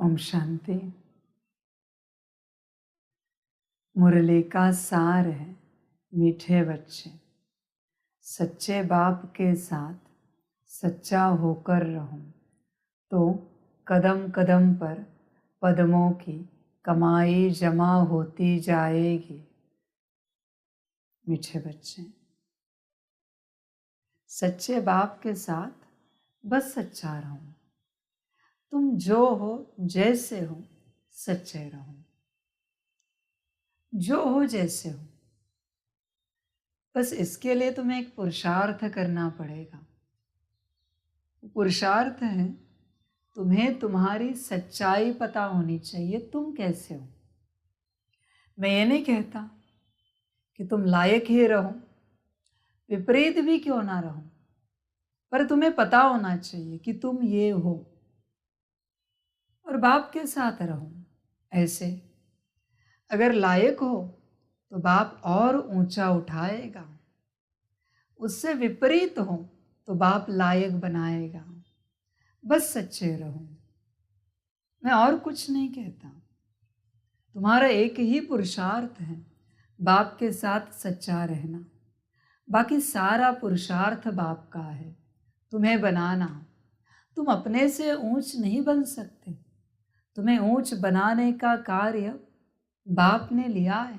ओम शांति। मुरली का सार है मीठे बच्चे, सच्चे बाप के साथ सच्चा होकर रहूं तो कदम कदम पर पद्मों की कमाई जमा होती जाएगी। मीठे बच्चे, सच्चे बाप के साथ बस सच्चा रहूं। तुम जो हो जैसे हो सच्चे रहो, जो हो जैसे हो। बस इसके लिए तुम्हें एक पुरुषार्थ करना पड़ेगा। पुरुषार्थ है तुम्हें तुम्हारी सच्चाई पता होनी चाहिए, तुम कैसे हो। मैं ये नहीं कहता कि तुम लायक ही रहो, विपरीत भी क्यों ना रहो, पर तुम्हें पता होना चाहिए कि तुम ये हो और बाप के साथ रहो। ऐसे अगर लायक हो तो बाप और ऊंचा उठाएगा, उससे विपरीत हो तो बाप लायक बनाएगा। बस सच्चे रहो, मैं और कुछ नहीं कहता। तुम्हारा एक ही पुरुषार्थ है, बाप के साथ सच्चा रहना। बाकी सारा पुरुषार्थ बाप का है, तुम्हें बनाना। तुम अपने से ऊंच नहीं बन सकते, तुम्हें ऊंच बनाने का कार्य बाप ने लिया है,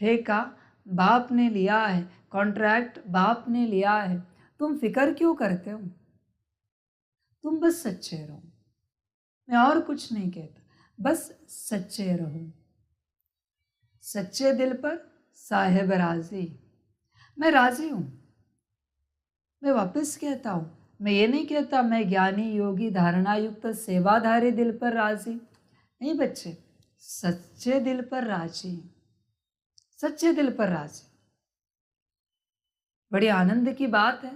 ठेका बाप ने लिया है, कॉन्ट्रैक्ट बाप ने लिया है। तुम फिक्र क्यों करते हो? तुम बस सच्चे रहो, मैं और कुछ नहीं कहता। बस सच्चे रहो। सच्चे दिल पर साहेब राजी। मैं राजी हूं। मैं वापस कहता हूं, मैं ये नहीं कहता मैं ज्ञानी योगी धारणा युक्त सेवाधारी दिल पर राजी नहीं बच्चे, सच्चे दिल पर राजी, सच्चे दिल पर राजी। बड़ी आनंद की बात है।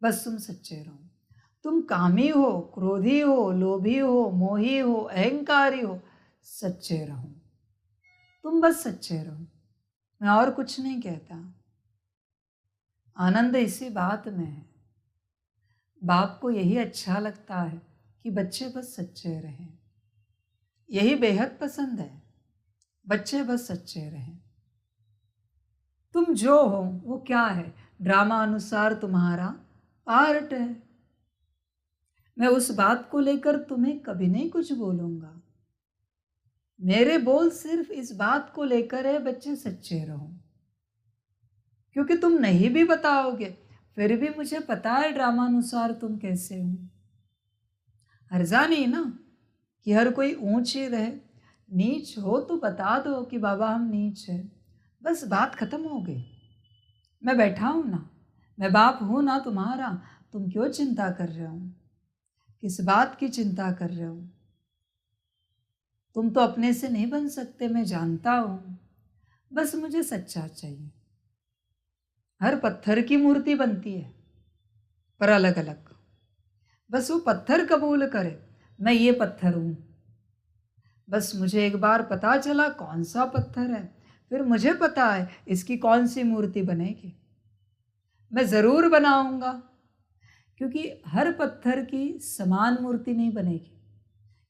बस तुम सच्चे रहो। तुम कामी हो, क्रोधी हो, लोभी हो, मोही हो, अहंकारी हो, सच्चे रहो। तुम बस सच्चे रहो, मैं और कुछ नहीं कहता। आनंद इसी बात में है। बाप को यही अच्छा लगता है कि बच्चे बस सच्चे रहें। यही बेहद पसंद है, बच्चे बस सच्चे रहें। तुम जो हो वो क्या है, ड्रामा अनुसार तुम्हारा पार्ट है। मैं उस बात को लेकर तुम्हें कभी नहीं कुछ बोलूंगा। मेरे बोल सिर्फ इस बात को लेकर है, बच्चे सच्चे रहो। क्योंकि तुम नहीं भी बताओगे फिर भी मुझे पता है ड्रामा अनुसार तुम कैसे हो। हर्जा नहीं ना कि हर कोई ऊंच ही रहे, नीच हो तो बता दो कि बाबा हम नीच है, बस बात खत्म हो गई। मैं बैठा हूं ना, मैं बाप हूं ना तुम्हारा, तुम क्यों चिंता कर रहे हो? किस बात की चिंता कर रहे हो? तुम तो अपने से नहीं बन सकते, मैं जानता हूं। बस मुझे सच्चा चाहिए। हर पत्थर की मूर्ति बनती है पर अलग अलग। बस वो पत्थर कबूल करे मैं ये पत्थर हूं। बस मुझे एक बार पता चला कौन सा पत्थर है, फिर मुझे पता है इसकी कौन सी मूर्ति बनेगी। मैं जरूर बनाऊंगा, क्योंकि हर पत्थर की समान मूर्ति नहीं बनेगी।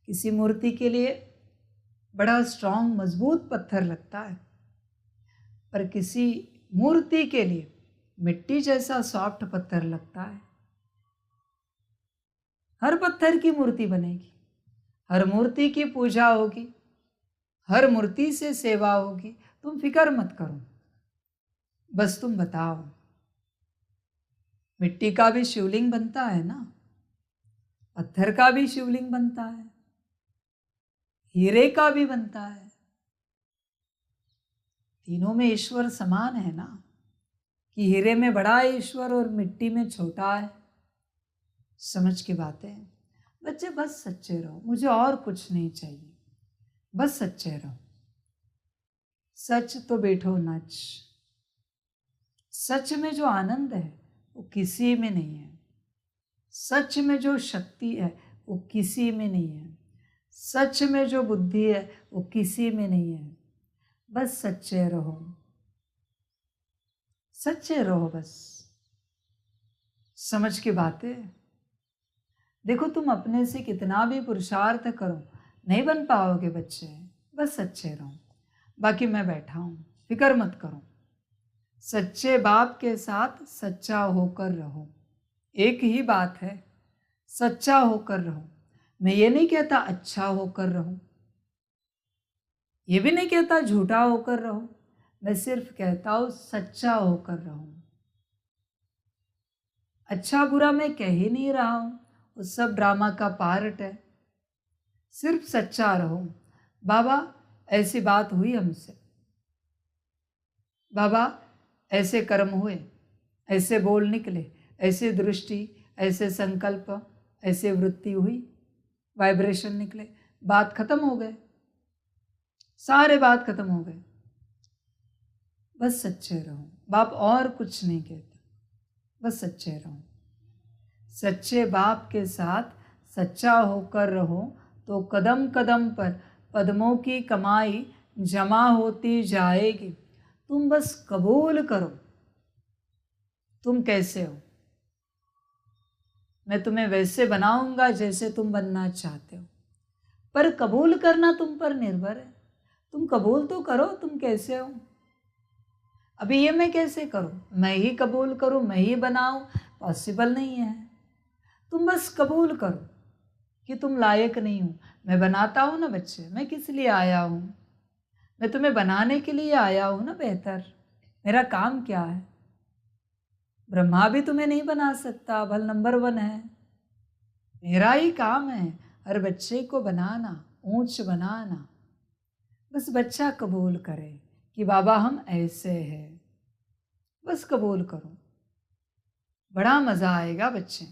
किसी मूर्ति के लिए बड़ा स्ट्रांग मजबूत पत्थर लगता है, पर किसी मूर्ति के लिए मिट्टी जैसा सॉफ्ट पत्थर लगता है। हर पत्थर की मूर्ति बनेगी, हर मूर्ति की पूजा होगी, हर मूर्ति से सेवा होगी। तुम फिक्र मत करो, बस तुम बताओ। मिट्टी का भी शिवलिंग बनता है ना, पत्थर का भी शिवलिंग बनता है, हीरे का भी बनता है। तीनों में ईश्वर समान है ना, कि हीरे में बड़ा है ईश्वर और मिट्टी में छोटा है। समझ की बातें हैं बच्चे। बस सच्चे रहो, मुझे और कुछ नहीं चाहिए, बस सच्चे रहो। सच तो बैठो नच। सच में जो आनंद है वो किसी में नहीं है। सच में जो शक्ति है वो किसी में नहीं है। सच में जो बुद्धि है वो किसी में नहीं है। बस सच्चे रहो, सच्चे रहो बस। समझ की बातें। देखो तुम अपने से कितना भी पुरुषार्थ करो, नहीं बन पाओगे बच्चे, बस सच्चे रहो। बाकी मैं बैठा हूँ, फिक्र मत करो। सच्चे बाप के साथ सच्चा होकर रहो, एक ही बात है, सच्चा होकर रहो। मैं ये नहीं कहता अच्छा होकर रहो, ये भी नहीं कहता झूठा होकर रहो, मैं सिर्फ कहता हूं सच्चा होकर रहो। अच्छा बुरा मैं कह ही नहीं रहा हूं, वो सब ड्रामा का पार्ट है, सिर्फ सच्चा रहो। बाबा ऐसी बात हुई हमसे, बाबा ऐसे कर्म हुए, ऐसे बोल निकले, ऐसी दृष्टि, ऐसे संकल्प, ऐसे वृत्ति हुई, वाइब्रेशन निकले, बात खत्म हो गए, सारे बात खत्म हो गए। बस सच्चे रहो, बाप और कुछ नहीं कहते, बस सच्चे रहो। सच्चे बाप के साथ सच्चा होकर रहो तो कदम कदम पर पद्मों की कमाई जमा होती जाएगी। तुम बस कबूल करो तुम कैसे हो, मैं तुम्हें वैसे बनाऊंगा जैसे तुम बनना चाहते हो, पर कबूल करना तुम पर निर्भर है। तुम कबूल तो करो तुम कैसे हो। अभी ये मैं कैसे करूं, मैं ही कबूल करूं, मैं ही बनाऊं, पॉसिबल नहीं है। तुम बस कबूल करो कि तुम लायक नहीं हो। मैं बनाता हूं ना बच्चे, मैं किस लिए आया हूं, मैं तुम्हें बनाने के लिए आया हूं ना। बेहतर मेरा काम क्या है, ब्रह्मा भी तुम्हें नहीं बना सकता, भल नंबर 1 है। मेरा ही काम है हर बच्चे को बनाना, ऊंच बनाना। बस बच्चा कबूल करे कि बाबा हम ऐसे हैं, बस कबूल करो, बड़ा मजा आएगा बच्चे,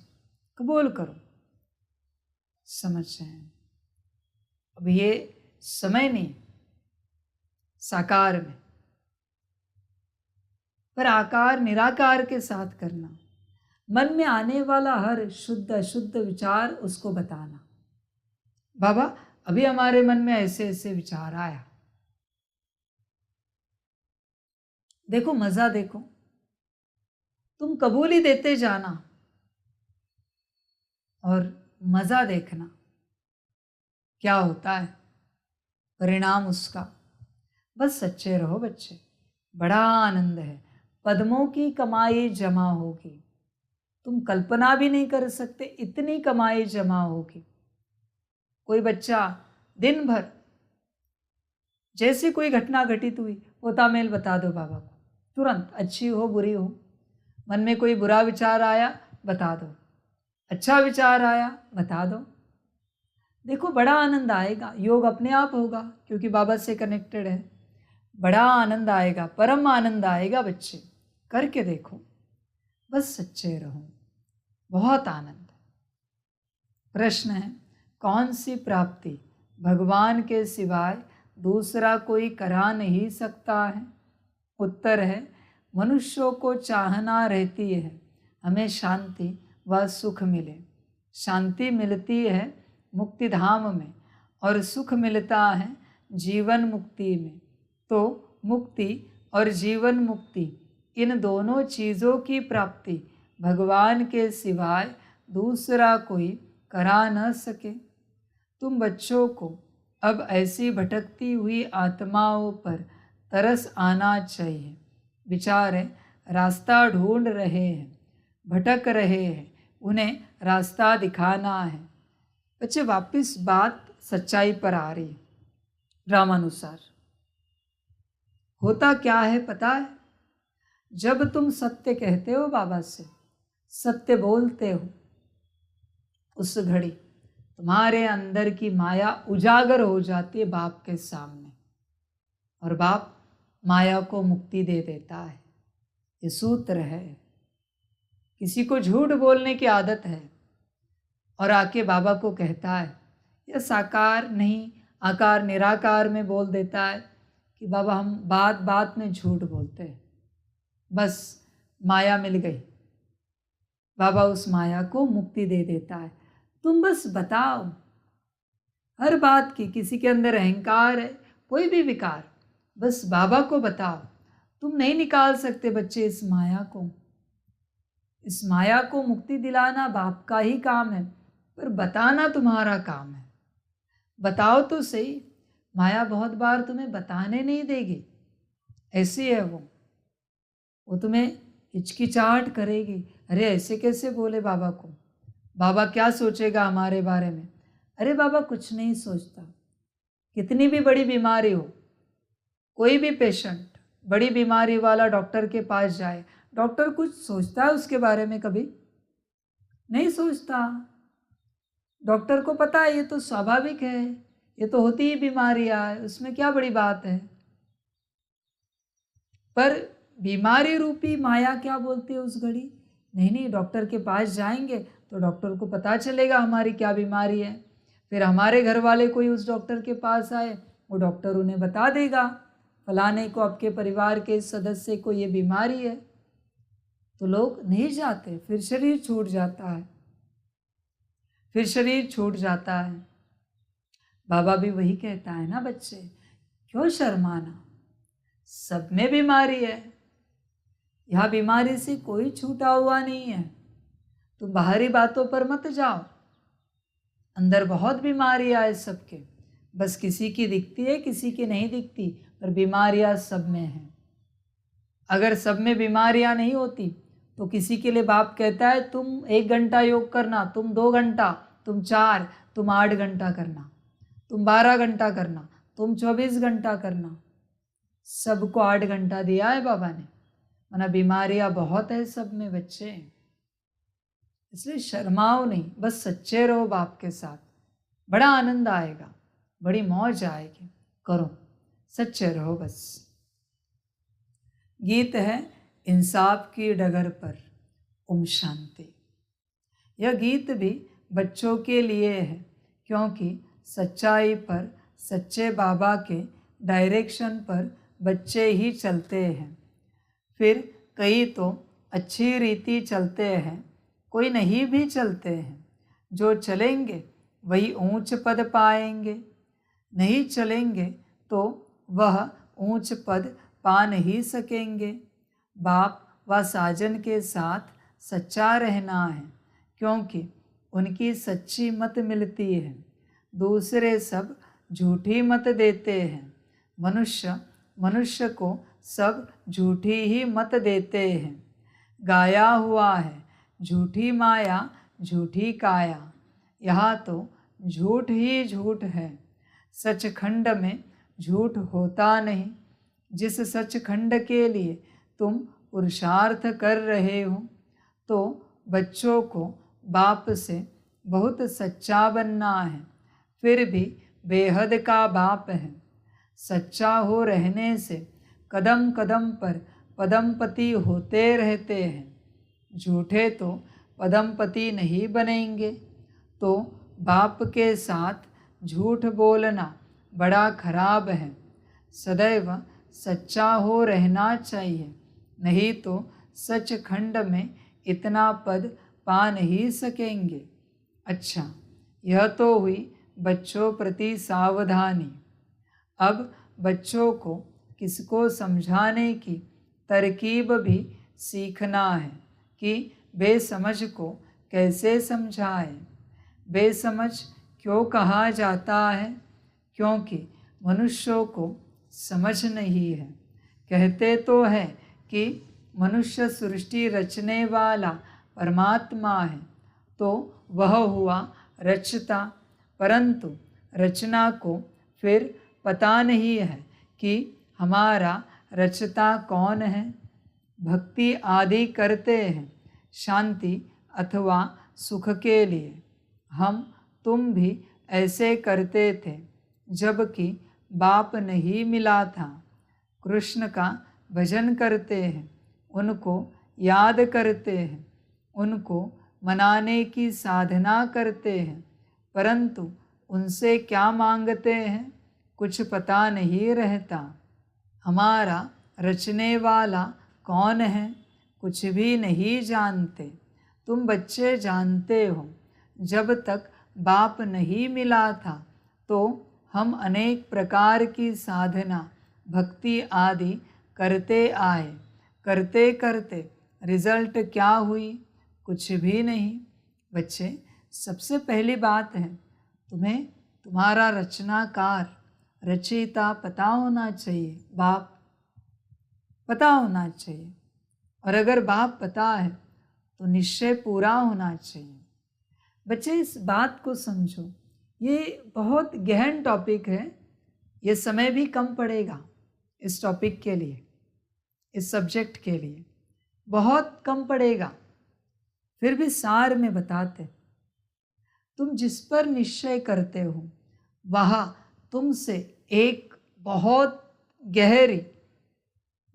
कबूल करो। समझ रहे हैं, अब ये समय नहीं साकार में, पर आकार निराकार के साथ करना। मन में आने वाला हर शुद्ध अशुद्ध विचार उसको बताना, बाबा अभी हमारे मन में ऐसे ऐसे विचार आया, देखो मजा देखो, तुम कबूली देते जाना और मजा देखना क्या होता है, परिणाम उसका। बस सच्चे रहो बच्चे, बड़ा आनंद है, पद्मों की कमाई जमा होगी, तुम कल्पना भी नहीं कर सकते इतनी कमाई जमा होगी। कोई बच्चा दिन भर जैसी कोई घटना घटित हुई वो तामेल बता दो बाबा को, तुरंत, अच्छी हो बुरी हो। मन में कोई बुरा विचार आया बता दो, अच्छा विचार आया बता दो। देखो बड़ा आनंद आएगा, योग अपने आप होगा क्योंकि बाबा से कनेक्टेड है। बड़ा आनंद आएगा, परम आनंद आएगा बच्चे, करके देखो, बस सच्चे रहो, बहुत आनंद। प्रश्न है, कौन सी प्राप्ति भगवान के सिवाय दूसरा कोई करा नहीं सकता है। उत्तर है, मनुष्यों को चाहना रहती है हमें शांति व सुख मिले। शांति मिलती है मुक्ति धाम में और सुख मिलता है जीवन मुक्ति में। तो मुक्ति और जीवन मुक्ति, इन दोनों चीज़ों की प्राप्ति भगवान के सिवाय दूसरा कोई करा न सके। तुम बच्चों को अब ऐसी भटकती हुई आत्माओं पर तरस आना चाहिए। बेचारे रास्ता ढूंढ रहे हैं, भटक रहे हैं, उन्हें रास्ता दिखाना है। बच्चे वापस बात सच्चाई पर आ रही, रामानुसार। होता क्या है पता है, जब तुम सत्य कहते हो बाबा से, सत्य बोलते हो, उस घड़ी तुम्हारे अंदर की माया उजागर हो जाती है बाप के सामने, और बाप माया को मुक्ति दे देता है। ये सूत्र है। किसी को झूठ बोलने की आदत है और आके बाबा को कहता है, यह साकार नहीं आकार निराकार में बोल देता है कि बाबा हम बात बात में झूठ बोलते हैं, बस माया मिल गई। बाबा उस माया को मुक्ति दे देता है। तुम बस बताओ हर बात की, किसी के अंदर अहंकार है, कोई भी विकार, बस बाबा को बताओ। तुम नहीं निकाल सकते बच्चे इस माया को। इस माया को मुक्ति दिलाना बाप का ही काम है। पर बताना तुम्हारा काम है। बताओ तो सही। माया बहुत बार तुम्हें बताने नहीं देगी, ऐसी है वो तुम्हें हिचकिचाहट करेगी। अरे ऐसे कैसे बोले बाबा को, बाबा क्या सोचेगा हमारे बारे में। अरे बाबा कुछ नहीं सोचता। कितनी भी बड़ी बीमारी हो, कोई भी पेशेंट बड़ी बीमारी वाला डॉक्टर के पास जाए, डॉक्टर कुछ सोचता है उसके बारे में? कभी नहीं सोचता। डॉक्टर को पता है ये तो स्वाभाविक है, ये तो होती ही बीमारियां है, उसमें क्या बड़ी बात है। पर बीमारी रूपी माया क्या बोलती है उस घड़ी? नहीं नहीं, डॉक्टर के पास जाएंगे तो डॉक्टर को पता चलेगा हमारी क्या बीमारी है। फिर हमारे घर वाले कोई उस डॉक्टर के पास आए, वो डॉक्टर उन्हें बता देगा फलाने को, आपके परिवार के सदस्य को ये बीमारी है। तो लोग नहीं जाते, फिर शरीर छूट जाता है, फिर शरीर छूट जाता है। बाबा भी वही कहता है ना, बच्चे क्यों शर्माना, सब में बीमारी है। यह बीमारी से कोई छूटा हुआ नहीं है। तुम बाहरी बातों पर मत जाओ, अंदर बहुत बीमारियां है सबके, बस किसी की दिखती है किसी की नहीं दिखती, पर बीमारियां सब में हैं। अगर सब में बीमारियां नहीं होती तो किसी के लिए बाप कहता है तुम 1 घंटा योग करना, तुम 2 घंटा, तुम 4, तुम 8 घंटा करना, तुम 12 घंटा करना, तुम 24 घंटा करना। सबको 8 घंटा दिया है बाबा ने, वरना बीमारियां बहुत है सब में बच्चे। इसलिए शर्माओ नहीं, बस सच्चे रहो बाप के साथ, बड़ा आनंद आएगा, बड़ी मौज आएगी। करो, सच्चे रहो बस। गीत है इंसाफ की डगर पर ओम शांति। यह गीत भी बच्चों के लिए है, क्योंकि सच्चाई पर, सच्चे बाबा के डायरेक्शन पर बच्चे ही चलते हैं। फिर कई तो अच्छी रीति चलते हैं, कोई नहीं भी चलते हैं। जो चलेंगे वही ऊंच पद पाएंगे, नहीं चलेंगे तो वह ऊंच पद पा नहीं सकेंगे। बाप व साजन के साथ सच्चा रहना है, क्योंकि उनकी सच्ची मत मिलती है। दूसरे सब झूठी मत देते हैं। मनुष्य को सब झूठी ही मत देते हैं। गाया हुआ है झूठी माया झूठी काया, यहाँ तो झूठ ही झूठ है। सचखंड में झूठ होता नहीं। जिस सचखंड के लिए तुम पुरुषार्थ कर रहे हो, तो बच्चों को बाप से बहुत सच्चा बनना है। फिर भी बेहद का बाप है। सच्चा हो रहने से कदम कदम पर पदमपति होते रहते हैं। झूठे तो पदमपति नहीं बनेंगे। तो बाप के साथ झूठ बोलना बड़ा खराब है। सदैव सच्चा हो रहना चाहिए, नहीं तो सचखंड में इतना पद पा नहीं सकेंगे। अच्छा, यह तो हुई बच्चों प्रति सावधानी। अब बच्चों को किसको समझाने की तरकीब भी सीखना है कि बेसमझ को कैसे समझाएं। बेसमझ क्यों कहा जाता है? क्योंकि मनुष्यों को समझ नहीं है। कहते तो है कि मनुष्य सृष्टि रचने वाला परमात्मा है, तो वह हुआ रचता, परंतु रचना को फिर पता नहीं है कि हमारा रचता कौन है। भक्ति आदि करते हैं शांति अथवा सुख के लिए। तुम भी ऐसे करते थे, जबकि बाप नहीं मिला था। कृष्ण का भजन करते हैं, उनको याद करते हैं, उनको मनाने की साधना करते हैं, परंतु उनसे क्या मांगते हैं कुछ पता नहीं रहता। हमारा रचने वाला कौन है कुछ भी नहीं जानते। तुम बच्चे जानते हो, जब तक बाप नहीं मिला था तो हम अनेक प्रकार की साधना भक्ति आदि करते आए। करते करते रिजल्ट क्या हुई? कुछ भी नहीं। बच्चे, सबसे पहली बात है, तुम्हें तुम्हारा रचनाकार, रचयिता पता होना चाहिए, बाप पता होना चाहिए। और अगर बाप पता है तो निश्चय पूरा होना चाहिए। बच्चे इस बात को समझो, ये बहुत गहन टॉपिक है, ये समय भी कम पड़ेगा इस टॉपिक के लिए, इस सब्जेक्ट के लिए बहुत कम पड़ेगा, फिर भी सार में बताते। तुम जिस पर निश्चय करते हो वहाँ तुमसे एक बहुत गहरी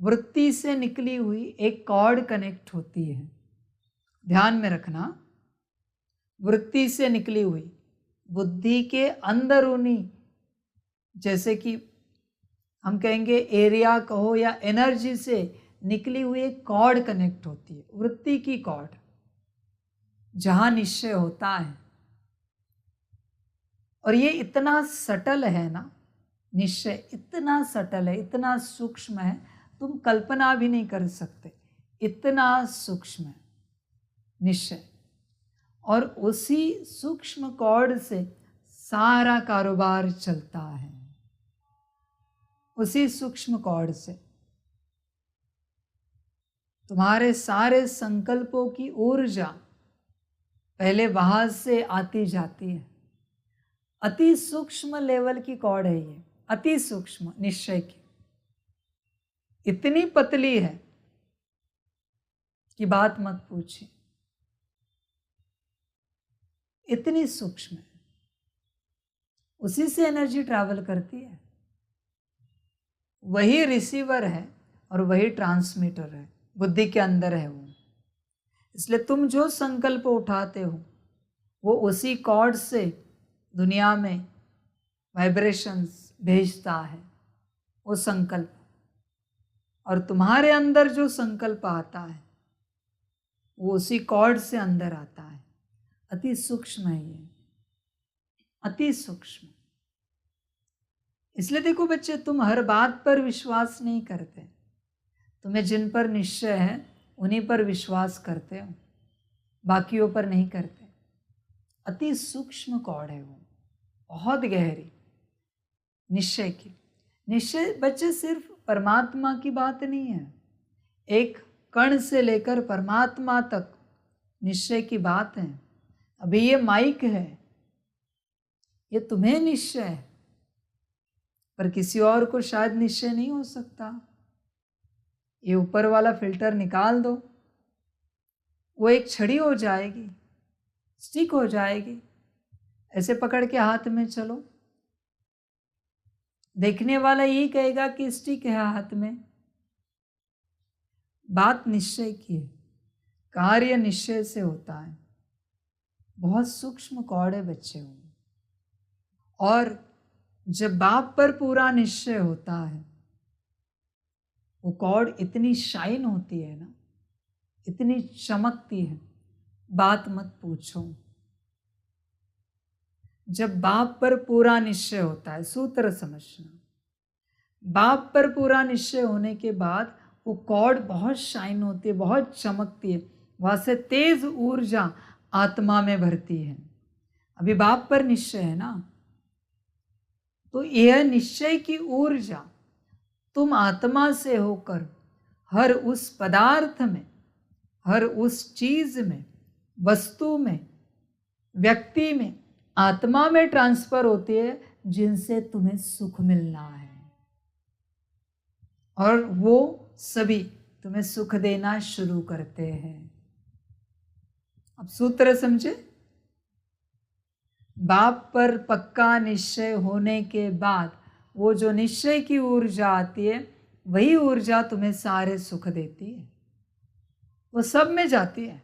वृत्ति से निकली हुई एक कॉर्ड कनेक्ट होती है। ध्यान में रखना, वृत्ति से निकली हुई, बुद्धि के अंदरूनी, जैसे कि हम कहेंगे एरिया कहो या एनर्जी से निकली हुई एक कॉर्ड कनेक्ट होती है, वृत्ति की कॉर्ड, जहां निश्चय होता है। और ये इतना सटल है ना, निश्चय इतना सटल है, इतना सूक्ष्म है, तुम कल्पना भी नहीं कर सकते, इतना सूक्ष्म है निश्चय। और उसी सूक्ष्म कॉर्ड से सारा कारोबार चलता है, उसी सूक्ष्म कॉर्ड से तुम्हारे सारे संकल्पों की ऊर्जा पहले वहां से आती जाती है। अति सूक्ष्म लेवल की कॉर्ड है ये, अति सूक्ष्म निश्चय की, इतनी पतली है कि बात मत पूछिए, इतनी सूक्ष्म है। उसी से एनर्जी ट्रैवल करती है, वही रिसीवर है और वही ट्रांसमीटर है, बुद्धि के अंदर है वो। इसलिए तुम जो संकल्प उठाते हो वो उसी कॉर्ड से दुनिया में वाइब्रेशंस भेजता है, वो संकल्प। और तुम्हारे अंदर जो संकल्प आता है वो उसी कॉर्ड से अंदर आता है। अति सूक्ष्म है ये, अति सूक्ष्म। इसलिए देखो बच्चे, तुम हर बात पर विश्वास नहीं करते, तुम्हें जिन पर निश्चय है उन्हीं पर विश्वास करते हो, बाकियों पर नहीं करते। अति सूक्ष्म कॉर्ड है वो, बहुत गहरी निश्चय की। निश्चय बच्चे सिर्फ परमात्मा की बात नहीं है, एक कण से लेकर परमात्मा तक निश्चय की बात है। अभी ये माइक है, ये तुम्हें निश्चय है, पर किसी और को शायद निश्चय नहीं हो सकता। ये ऊपर वाला फिल्टर निकाल दो, वो एक छड़ी हो जाएगी, स्टिक हो जाएगी। ऐसे पकड़ के हाथ में चलो, देखने वाला यही कहेगा कि स्टिक है हाथ में। बात निश्चय की है, कार्य निश्चय से होता है। बहुत सूक्ष्म कॉर्ड है बच्चे हो। और जब बाप पर पूरा निश्चय होता है, वो कॉर्ड इतनी शाइन होती है ना, इतनी चमकती है, बात मत पूछो। जब बाप पर पूरा निश्चय होता है, सूत्र समझना, बाप पर पूरा निश्चय होने के बाद वो कॉर्ड बहुत शाइन होती है, बहुत चमकती है, वहां से तेज ऊर्जा आत्मा में भरती है। अभी बाप पर निश्चय है ना, तो यह निश्चय की ऊर्जा तुम आत्मा से होकर हर उस पदार्थ में, हर उस चीज में, वस्तु में, व्यक्ति में, आत्मा में ट्रांसफर होती है, जिनसे तुम्हें सुख मिलना है। और वो सभी तुम्हें सुख देना शुरू करते हैं। अब सूत्र समझे? बाप पर पक्का निश्चय होने के बाद वो जो निश्चय की ऊर्जा आती है, वही ऊर्जा तुम्हें सारे सुख देती है, वो सब में जाती है।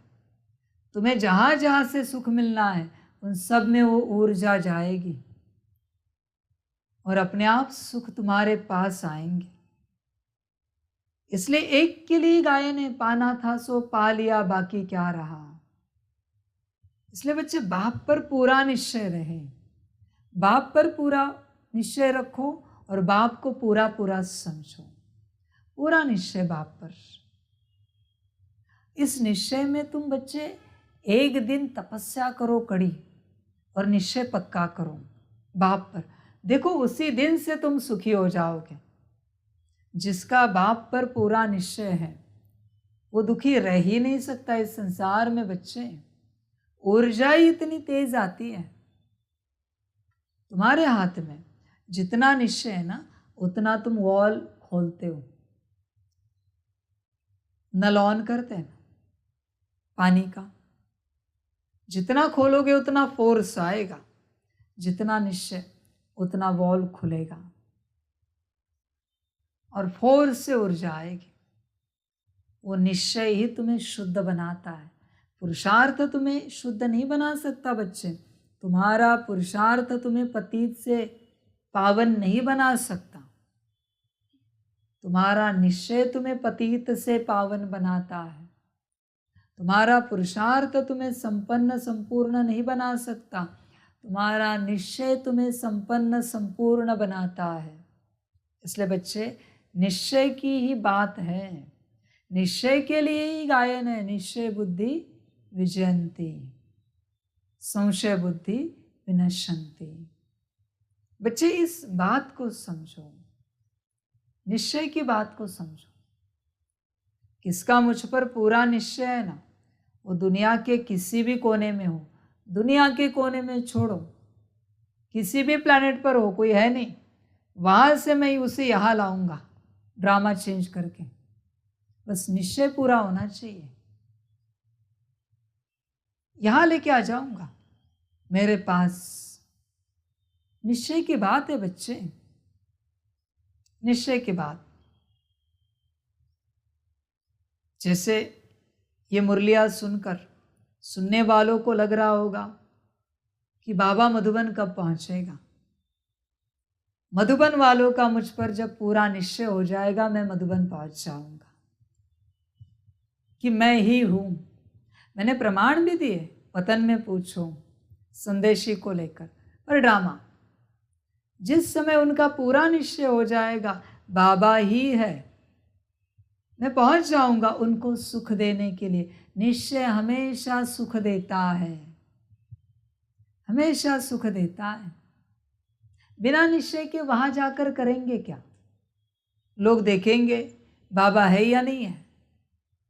तुम्हें जहां जहां से सुख मिलना है उन सब में वो ऊर्जा जाएगी और अपने आप सुख तुम्हारे पास आएंगे। इसलिए एक के लिए गाय ने पाना था सो पा लिया, बाकी क्या रहा। इसलिए बच्चे बाप पर पूरा निश्चय रहे, बाप पर पूरा निश्चय रखो और बाप को पूरा पूरा समझो। पूरा निश्चय बाप पर। इस निश्चय में तुम बच्चे एक दिन तपस्या करो कड़ी और निश्चय पक्का करो बाप पर। देखो उसी दिन से तुम सुखी हो जाओगे। जिसका बाप पर पूरा निश्चय है वो दुखी रह ही नहीं सकता इस संसार में बच्चे। ऊर्जा ही इतनी तेज आती है। तुम्हारे हाथ में जितना निश्चय है ना उतना तुम वॉल खोलते हो, नल ऑन करते हैं ना पानी का। जितना खोलोगे उतना फोर्स आएगा, जितना निश्चय उतना वॉल खुलेगा और फोर्स से ऊर्जा आएगी। वो निश्चय ही तुम्हें शुद्ध बनाता है। पुरुषार्थ तुम्हें शुद्ध नहीं बना सकता बच्चे। तुम्हारा पुरुषार्थ तुम्हें पतित से पावन नहीं बना सकता। तुम्हारा निश्चय तुम्हें पतित से पावन बनाता है। तुम्हारा पुरुषार्थ तुम्हें संपन्न संपूर्ण नहीं बना सकता। तुम्हारा निश्चय तुम्हें संपन्न संपूर्ण बनाता है। इसलिए बच्चे निश्चय की ही बात है। निश्चय के लिए ही गायन है। निश्चय बुद्धि विजयंती, संशय बुद्धि विनश्यन्ति। बच्चे इस बात को समझो, निश्चय की बात को समझो। किसका मुझ पर पूरा निश्चय है ना, वो दुनिया के किसी भी कोने में हो, दुनिया के कोने में छोड़ो, किसी भी प्लैनेट पर हो, कोई है नहीं, वहां से मैं उसे यहाँ लाऊंगा ड्रामा चेंज करके। बस निश्चय पूरा होना चाहिए, यहां लेके आ जाऊंगा मेरे पास। निश्चय की बात है बच्चे, निश्चय की बात। जैसे ये मुरलिया सुनकर सुनने वालों को लग रहा होगा कि बाबा मधुबन कब पहुंचेगा। मधुबन वालों का मुझ पर जब पूरा निश्चय हो जाएगा मैं मधुबन पहुंच जाऊंगा कि मैं ही हूं। मैंने प्रमाण भी दिए, वतन में पूछो, संदेशी को लेकर। पर ड्रामा, जिस समय उनका पूरा निश्चय हो जाएगा बाबा ही है, मैं पहुंच जाऊंगा उनको सुख देने के लिए। निश्चय हमेशा सुख देता है, हमेशा सुख देता है। बिना निश्चय के वहां जाकर करेंगे क्या? लोग देखेंगे बाबा है या नहीं है,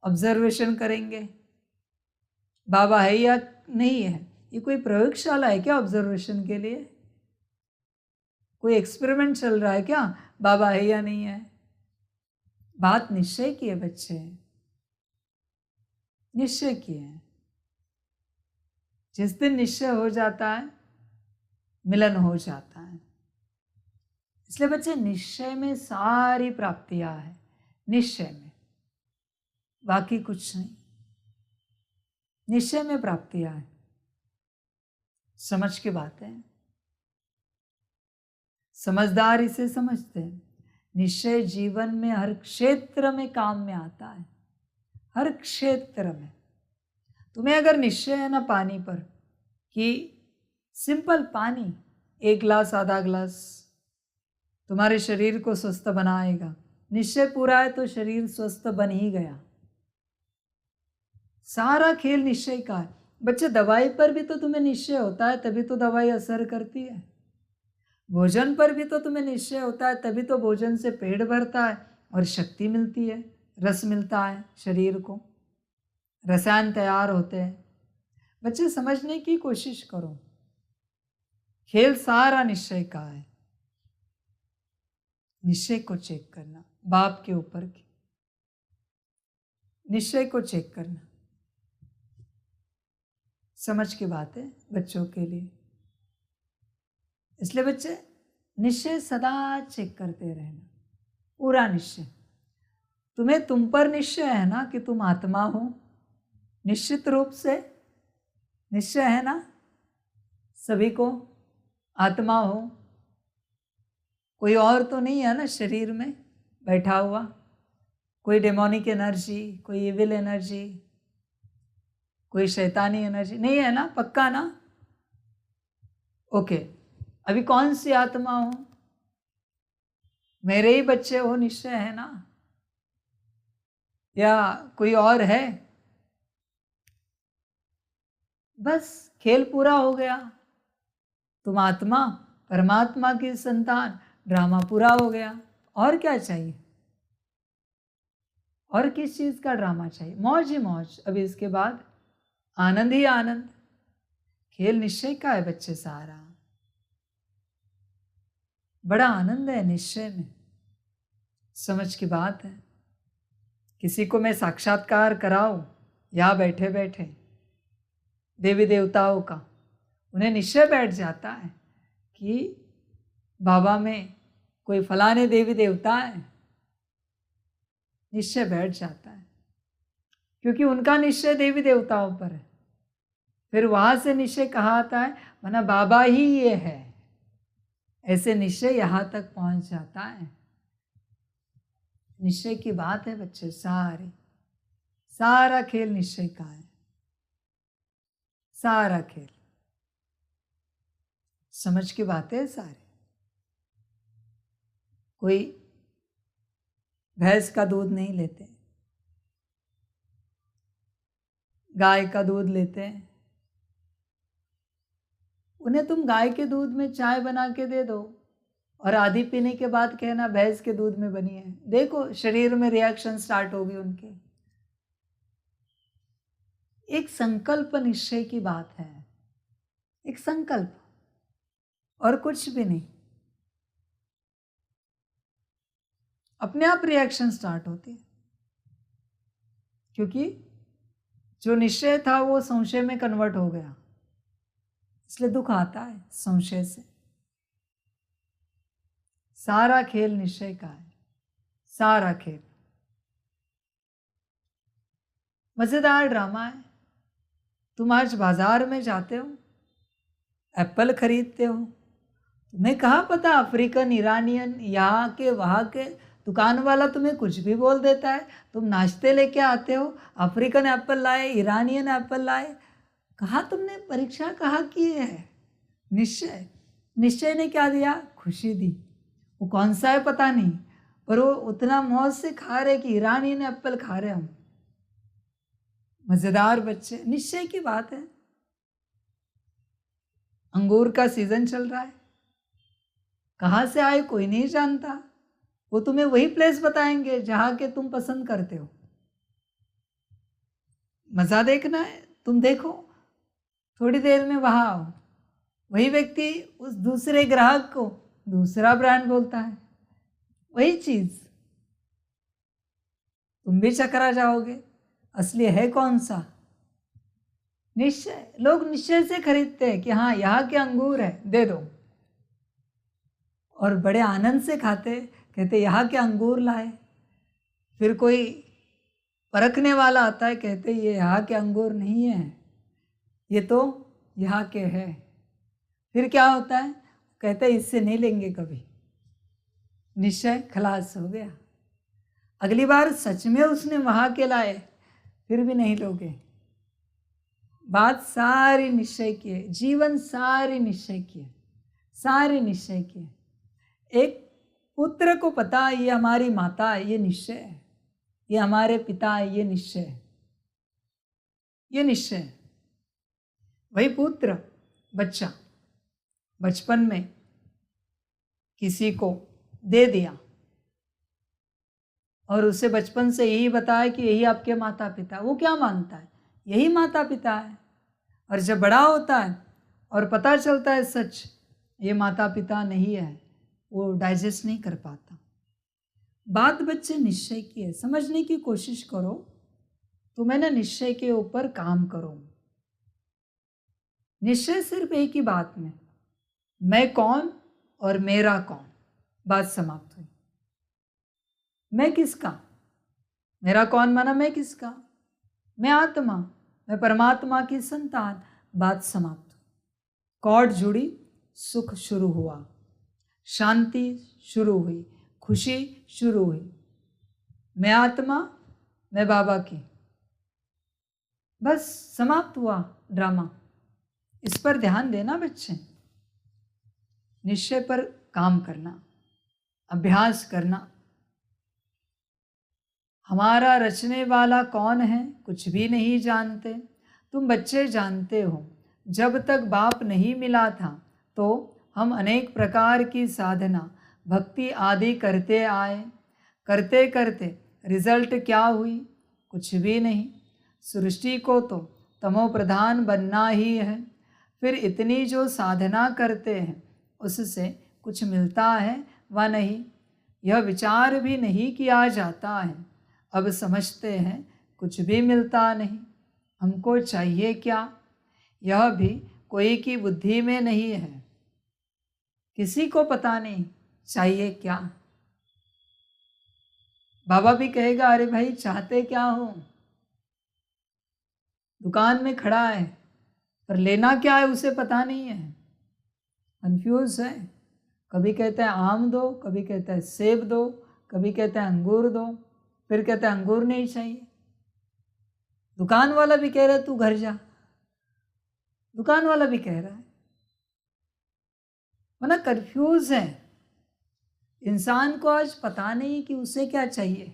ऑब्जर्वेशन करेंगे बाबा है या नहीं है। ये कोई प्रयोगशाला है क्या ऑब्जर्वेशन के लिए? कोई एक्सपेरिमेंट चल रहा है क्या बाबा है या नहीं है? बात निश्चय की है बच्चे, निश्चय की है। जिस दिन निश्चय हो जाता है मिलन हो जाता है। इसलिए बच्चे निश्चय में सारी प्राप्तियां है, निश्चय में, बाकी कुछ नहीं। निश्चय में प्राप्तियां है। समझ की बात है, समझदार इसे समझते हैं। निश्चय जीवन में हर क्षेत्र में काम में आता है, हर क्षेत्र में। तुम्हें अगर निश्चय है ना पानी पर कि सिंपल पानी, 1 गिलास आधा गिलास तुम्हारे शरीर को स्वस्थ बनाएगा, निश्चय पूरा है तो शरीर स्वस्थ बन ही गया। सारा खेल निश्चय का है बच्चे। दवाई पर भी तो तुम्हें निश्चय होता है तभी तो दवाई असर करती है। भोजन पर भी तो तुम्हें निश्चय होता है तभी तो भोजन से पेट भरता है और शक्ति मिलती है, रस मिलता है शरीर को, रसायन तैयार होते हैं। बच्चे समझने की कोशिश करो, खेल सारा निश्चय का है। निश्चय को चेक करना, बाप के ऊपर की निश्चय को चेक करना। समझ की बात है बच्चों के लिए। इसलिए बच्चे निश्चय सदा चेक करते रहना, पूरा निश्चय। तुम्हें तुम पर निश्चय है ना कि तुम आत्मा हो, निश्चित रूप से निश्चय है ना सभी को, आत्मा हो। कोई और तो नहीं है ना शरीर में बैठा हुआ, कोई डेमोनिक एनर्जी, कोई इविल एनर्जी, कोई शैतानी एनर्जी नहीं है ना, पक्का ना? ओके, अभी कौन सी आत्मा हो? मेरे ही बच्चे हो, निश्चय है ना? या कोई और है? बस खेल पूरा हो गया। तुम आत्मा, परमात्मा की संतान, ड्रामा पूरा हो गया। और क्या चाहिए? और किस चीज़ का ड्रामा चाहिए? मौज ही मौज। अभी इसके बाद आनंद ही आनंद। खेल निश्चय का है बच्चे, सारा बड़ा आनंद है निश्चय में। समझ की बात है। किसी को मैं साक्षात्कार कराऊं या बैठे बैठे देवी देवताओं का, उन्हें निश्चय बैठ जाता है कि बाबा में कोई फलाने देवी देवता है। निश्चय बैठ जाता है क्योंकि उनका निश्चय देवी देवताओं पर है। फिर वहां से निश्चय कहा आता है, माना बाबा ही ये है, ऐसे निश्चय यहां तक पहुंच जाता है। निश्चय की बात है बच्चे, सारा खेल निश्चय का है। सारा खेल समझ की बातें है सारी। कोई भैंस का दूध नहीं लेते, गाय का दूध लेते हैं। उन्हें तुम गाय के दूध में चाय बना के दे दो और आधी पीने के बाद कहना भैंस के दूध में बनी है। देखो शरीर में रिएक्शन स्टार्ट होगी उनके। एक संकल्प निश्चय की बात है, एक संकल्प और कुछ भी नहीं। अपने आप रिएक्शन स्टार्ट होती है क्योंकि जो निश्चय था वो संशय में कन्वर्ट हो गया, इसलिए दुख आता है संशय से। सारा खेल निश्चय का है, सारा खेल। मजेदार ड्रामा है। तुम आज बाजार में जाते हो, एप्पल खरीदते हो, तुम्हें कहाँ पता अफ्रीकन, ईरानियन, यहाँ के वहाँ के दुकान वाला तुम्हें कुछ भी बोल देता है। तुम नाश्ते लेके आते हो, अफ्रीकन एप्पल लाए, ईरानियन एप्पल लाए। कहाँ तुमने परीक्षा कहाँ की है? निश्चय। निश्चय ने क्या दिया? खुशी दी। वो कौन सा है पता नहीं, पर वो उतना मौज से खा रहे कि ईरानियन एप्पल खा रहे हम। मजेदार बच्चे, निश्चय की बात है। अंगूर का सीजन चल रहा है, कहाँ से आए कोई नहीं जानता। वो तुम्हें वही प्लेस बताएंगे जहां के तुम पसंद करते हो। मजा देखना है, तुम देखो, थोड़ी देर में वहां आओ, वही व्यक्ति उस दूसरे ग्राहक को दूसरा ब्रांड बोलता है, वही चीज। तुम भी चकरा जाओगे, असली है कौन सा? निश्चय। लोग निश्चय से खरीदते हैं कि हाँ यहाँ के अंगूर है, दे दो, और बड़े आनंद से खाते, कहते यहाँ के अंगूर लाए। फिर कोई परखने वाला आता है, कहते ये यहाँ के अंगूर नहीं है, ये तो यहाँ के है। फिर क्या होता है? कहते इससे नहीं लेंगे कभी। निश्चय खलास हो गया। अगली बार सच में उसने वहाँ के लाए, फिर भी नहीं लोगे। बात सारी निश्चय की है, जीवन सारी निश्चय की है, सारी निश्चय की है। एक पुत्र को पता ये हमारी माता है, ये निश्चय है। ये हमारे पिता है, ये निश्चय है, ये निश्चय है। वही पुत्र, बच्चा बचपन में किसी को दे दिया और उसे बचपन से यही बताया कि यही आपके माता पिता, वो क्या मानता है? यही माता पिता है। और जब बड़ा होता है और पता चलता है सच ये माता पिता नहीं है, वो डाइजेस्ट नहीं कर पाता। बात बच्चे निश्चय की है, समझने की कोशिश करो तो मैं ना निश्चय के ऊपर काम करो। निश्चय सिर्फ एक ही बात में, मैं कौन और मेरा कौन, बात समाप्त हुई। मैं किसका? मेरा कौन माना मैं किसका? मैं आत्मा, मैं परमात्मा की संतान, बात समाप्त। कॉर्ड जुड़ी, सुख शुरू हुआ, शांति शुरू हुई, खुशी शुरू हुई। मैं आत्मा, मैं बाबा की, बस समाप्त हुआ ड्रामा। इस पर ध्यान देना बच्चे, निश्चय पर काम करना, अभ्यास करना। हमारा रचने वाला कौन है कुछ भी नहीं जानते, तुम बच्चे जानते हो, जब तक बाप नहीं मिला था तो हम अनेक प्रकार की साधना भक्ति आदि करते आए। करते करते रिजल्ट क्या हुई? कुछ भी नहीं। सृष्टि को तो तमो प्रधान बनना ही है। फिर इतनी जो साधना करते हैं उससे कुछ मिलता है व नहीं, यह विचार भी नहीं किया जाता है। अब समझते हैं कुछ भी मिलता नहीं। हमको चाहिए क्या, यह भी कोई की बुद्धि में नहीं है। किसी को पता नहीं चाहिए क्या। बाबा भी कहेगा, अरे भाई चाहते क्या हो? दुकान में खड़ा है पर लेना क्या है उसे पता नहीं है, कंफ्यूज है। कभी कहता है आम दो, कभी कहता है सेब दो, कभी कहता है अंगूर दो, फिर कहता है अंगूर नहीं चाहिए। दुकान वाला भी कह रहा है तू घर जा, दुकान वाला भी कह रहा है, वरना कंफ्यूज है। इंसान को आज पता नहीं कि उसे क्या चाहिए,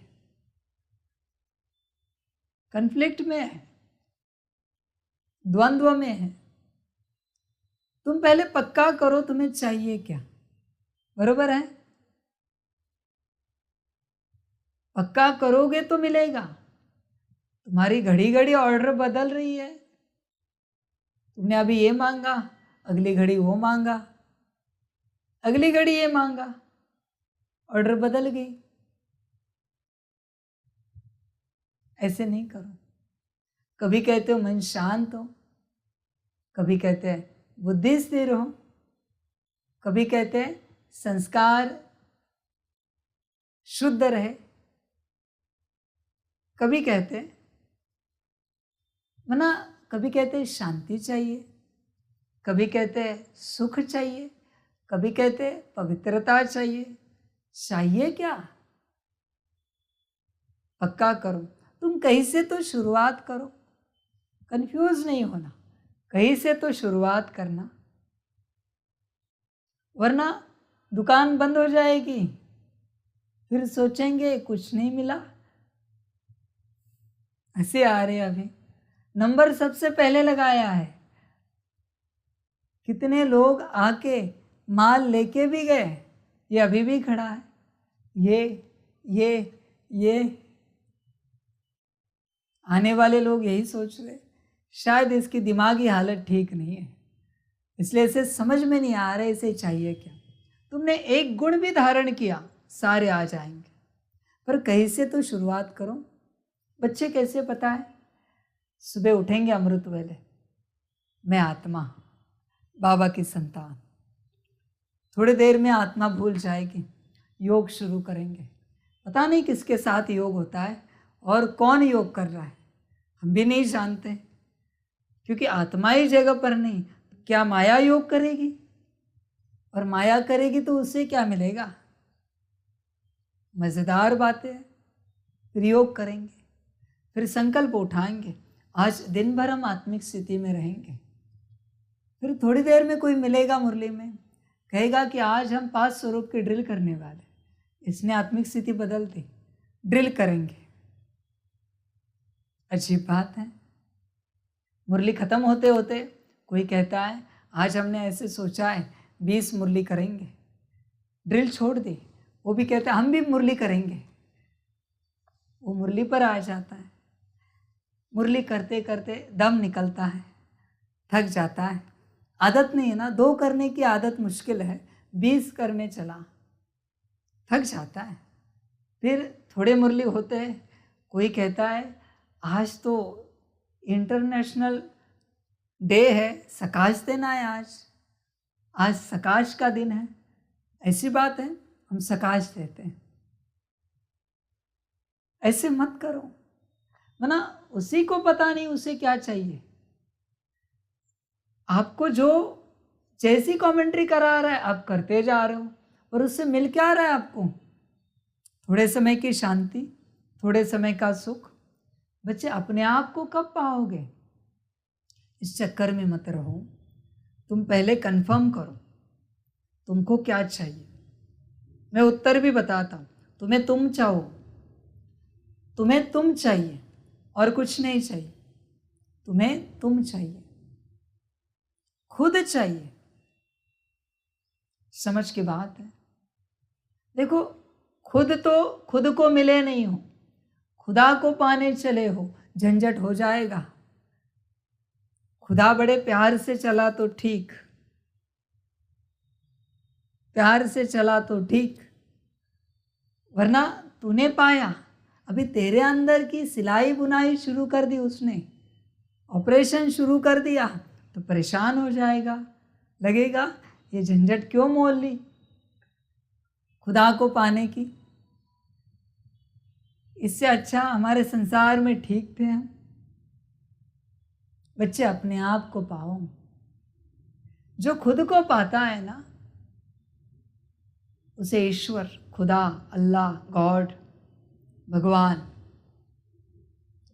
कन्फ्लिक्ट में है, द्वंद्व में है। तुम पहले पक्का करो तुम्हें चाहिए क्या, बरोबर है? पक्का करोगे तो मिलेगा। तुम्हारी घड़ी घड़ी ऑर्डर बदल रही है। तुमने अभी ये मांगा, अगली घड़ी वो मांगा, अगली घड़ी ये मांगा, ऑर्डर बदल गई। ऐसे नहीं करो। कभी कहते हो मन शांत हो, कभी कहते हैं बुद्धि स्थिर हो, कभी कहते हैं संस्कार शुद्ध रहे, कभी कहते हैं मना, कभी कहते हैं शांति चाहिए, कभी कहते हैं सुख चाहिए, कभी कहते हैं पवित्रता चाहिए। चाहिए क्या? पक्का करो। तुम कहीं से तो शुरुआत करो, कंफ्यूज नहीं होना, कहीं से तो शुरुआत करना, वरना दुकान बंद हो जाएगी, फिर सोचेंगे कुछ नहीं मिला। ऐसे आ रहे अभी नंबर सबसे पहले लगाया है। कितने लोग आके माल लेके भी गए, ये अभी भी खड़ा है। ये आने वाले लोग यही सोच रहे, शायद इसकी दिमागी हालत ठीक नहीं है, इसलिए इसे समझ में नहीं आ रहा इसे चाहिए क्या। तुमने एक गुण भी धारण किया, सारे आ जाएंगे, पर कहीं से तो शुरुआत करो। बच्चे कैसे पता है? सुबह उठेंगे अमृत वेले, मैं आत्मा, बाबा की संतान। थोड़ी देर में आत्मा भूल जाएगी, योग शुरू करेंगे। पता नहीं किसके साथ योग होता है और कौन योग कर रहा है, हम भी नहीं जानते, क्योंकि आत्मा ही जगह पर नहीं। क्या माया योग करेगी? और माया करेगी तो उससे क्या मिलेगा? मज़ेदार बातें हैं। फिर योग करेंगे, फिर संकल्प उठाएंगे, आज दिन भर हम आत्मिक स्थिति में रहेंगे। फिर थोड़ी देर में कोई मिलेगा मुरली में, कहेगा कि आज हम 5 स्वरूप की ड्रिल करने वाले। इसने आत्मिक स्थिति बदल दी, ड्रिल करेंगे। अजीब बात है। मुरली खत्म होते होते कोई कहता है आज हमने ऐसे सोचा है 20 मुरली करेंगे, ड्रिल छोड़ दी। वो भी कहता है हम भी मुरली करेंगे। वो मुरली पर आ जाता है, मुरली करते करते दम निकलता है, थक जाता है। आदत नहीं है ना, 2 करने की आदत मुश्किल है, 20 करने चला, थक जाता है। फिर थोड़े मुरली होते हैं, कोई कहता है आज तो इंटरनेशनल डे है, सकाश देना है, आज सकाश का दिन है। ऐसी बात है, हम सकाश देते हैं। ऐसे मत करो, वरना उसी को पता नहीं उसे क्या चाहिए। आपको जो जैसी कमेंट्री करा रहा है आप करते जा रहे हो, और उससे मिल क्या रहा है आपको? थोड़े समय की शांति, थोड़े समय का सुख। बच्चे अपने आप को कब पाओगे? इस चक्कर में मत रहो। तुम पहले कंफर्म करो तुमको क्या चाहिए। मैं उत्तर भी बताता हूँ। तुम्हें तुम चाहो, तुम्हें तुम चाहिए और कुछ नहीं चाहिए। तुम्हें तुम चाहिए, खुद चाहिए। समझ की बात है। देखो, खुद तो खुद को मिले नहीं हो, खुदा को पाने चले हो, झंझट हो जाएगा। खुदा बड़े प्यार से चला तो ठीक, प्यार से चला तो ठीक, वरना तूने पाया, अभी तेरे अंदर की सिलाई बुनाई शुरू कर दी उसने, ऑपरेशन शुरू कर दिया, तो परेशान हो जाएगा, लगेगा ये झंझट क्यों मोल ली खुदा को पाने की। इससे अच्छा हमारे संसार में ठीक थे हम। बच्चे, अपने आप को पाओ। जो खुद को पाता है ना, उसे ईश्वर, खुदा, अल्लाह, गॉड, भगवान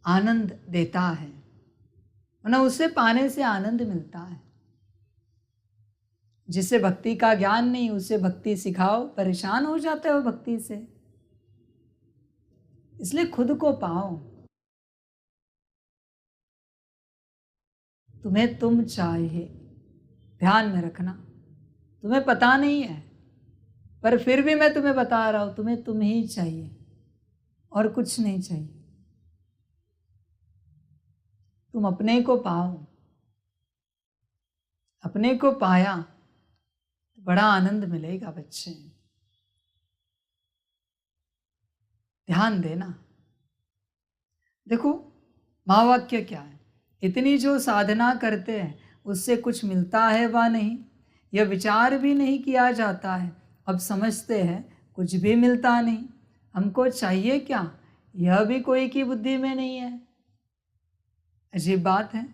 आनंद देता है, वरना उसे पाने से आनंद मिलता है। जिसे भक्ति का ज्ञान नहीं, उसे भक्ति सिखाओ, परेशान हो जाते हो भक्ति से। इसलिए खुद को पाओ। तुम्हें तुम चाहिए, ध्यान में रखना। तुम्हें पता नहीं है, पर फिर भी मैं तुम्हें बता रहा हूं, तुम्हें तुम ही चाहिए और कुछ नहीं चाहिए। तुम अपने को पाओ। अपने को पाया तो बड़ा आनंद मिलेगा बच्चे। ध्यान देना। देखो, महावाक्य क्या है? इतनी जो साधना करते हैं उससे कुछ मिलता है वा नहीं, यह विचार भी नहीं किया जाता है। अब समझते हैं कुछ भी मिलता नहीं, हमको चाहिए क्या, यह भी कोई की बुद्धि में नहीं है। अजीब बात है।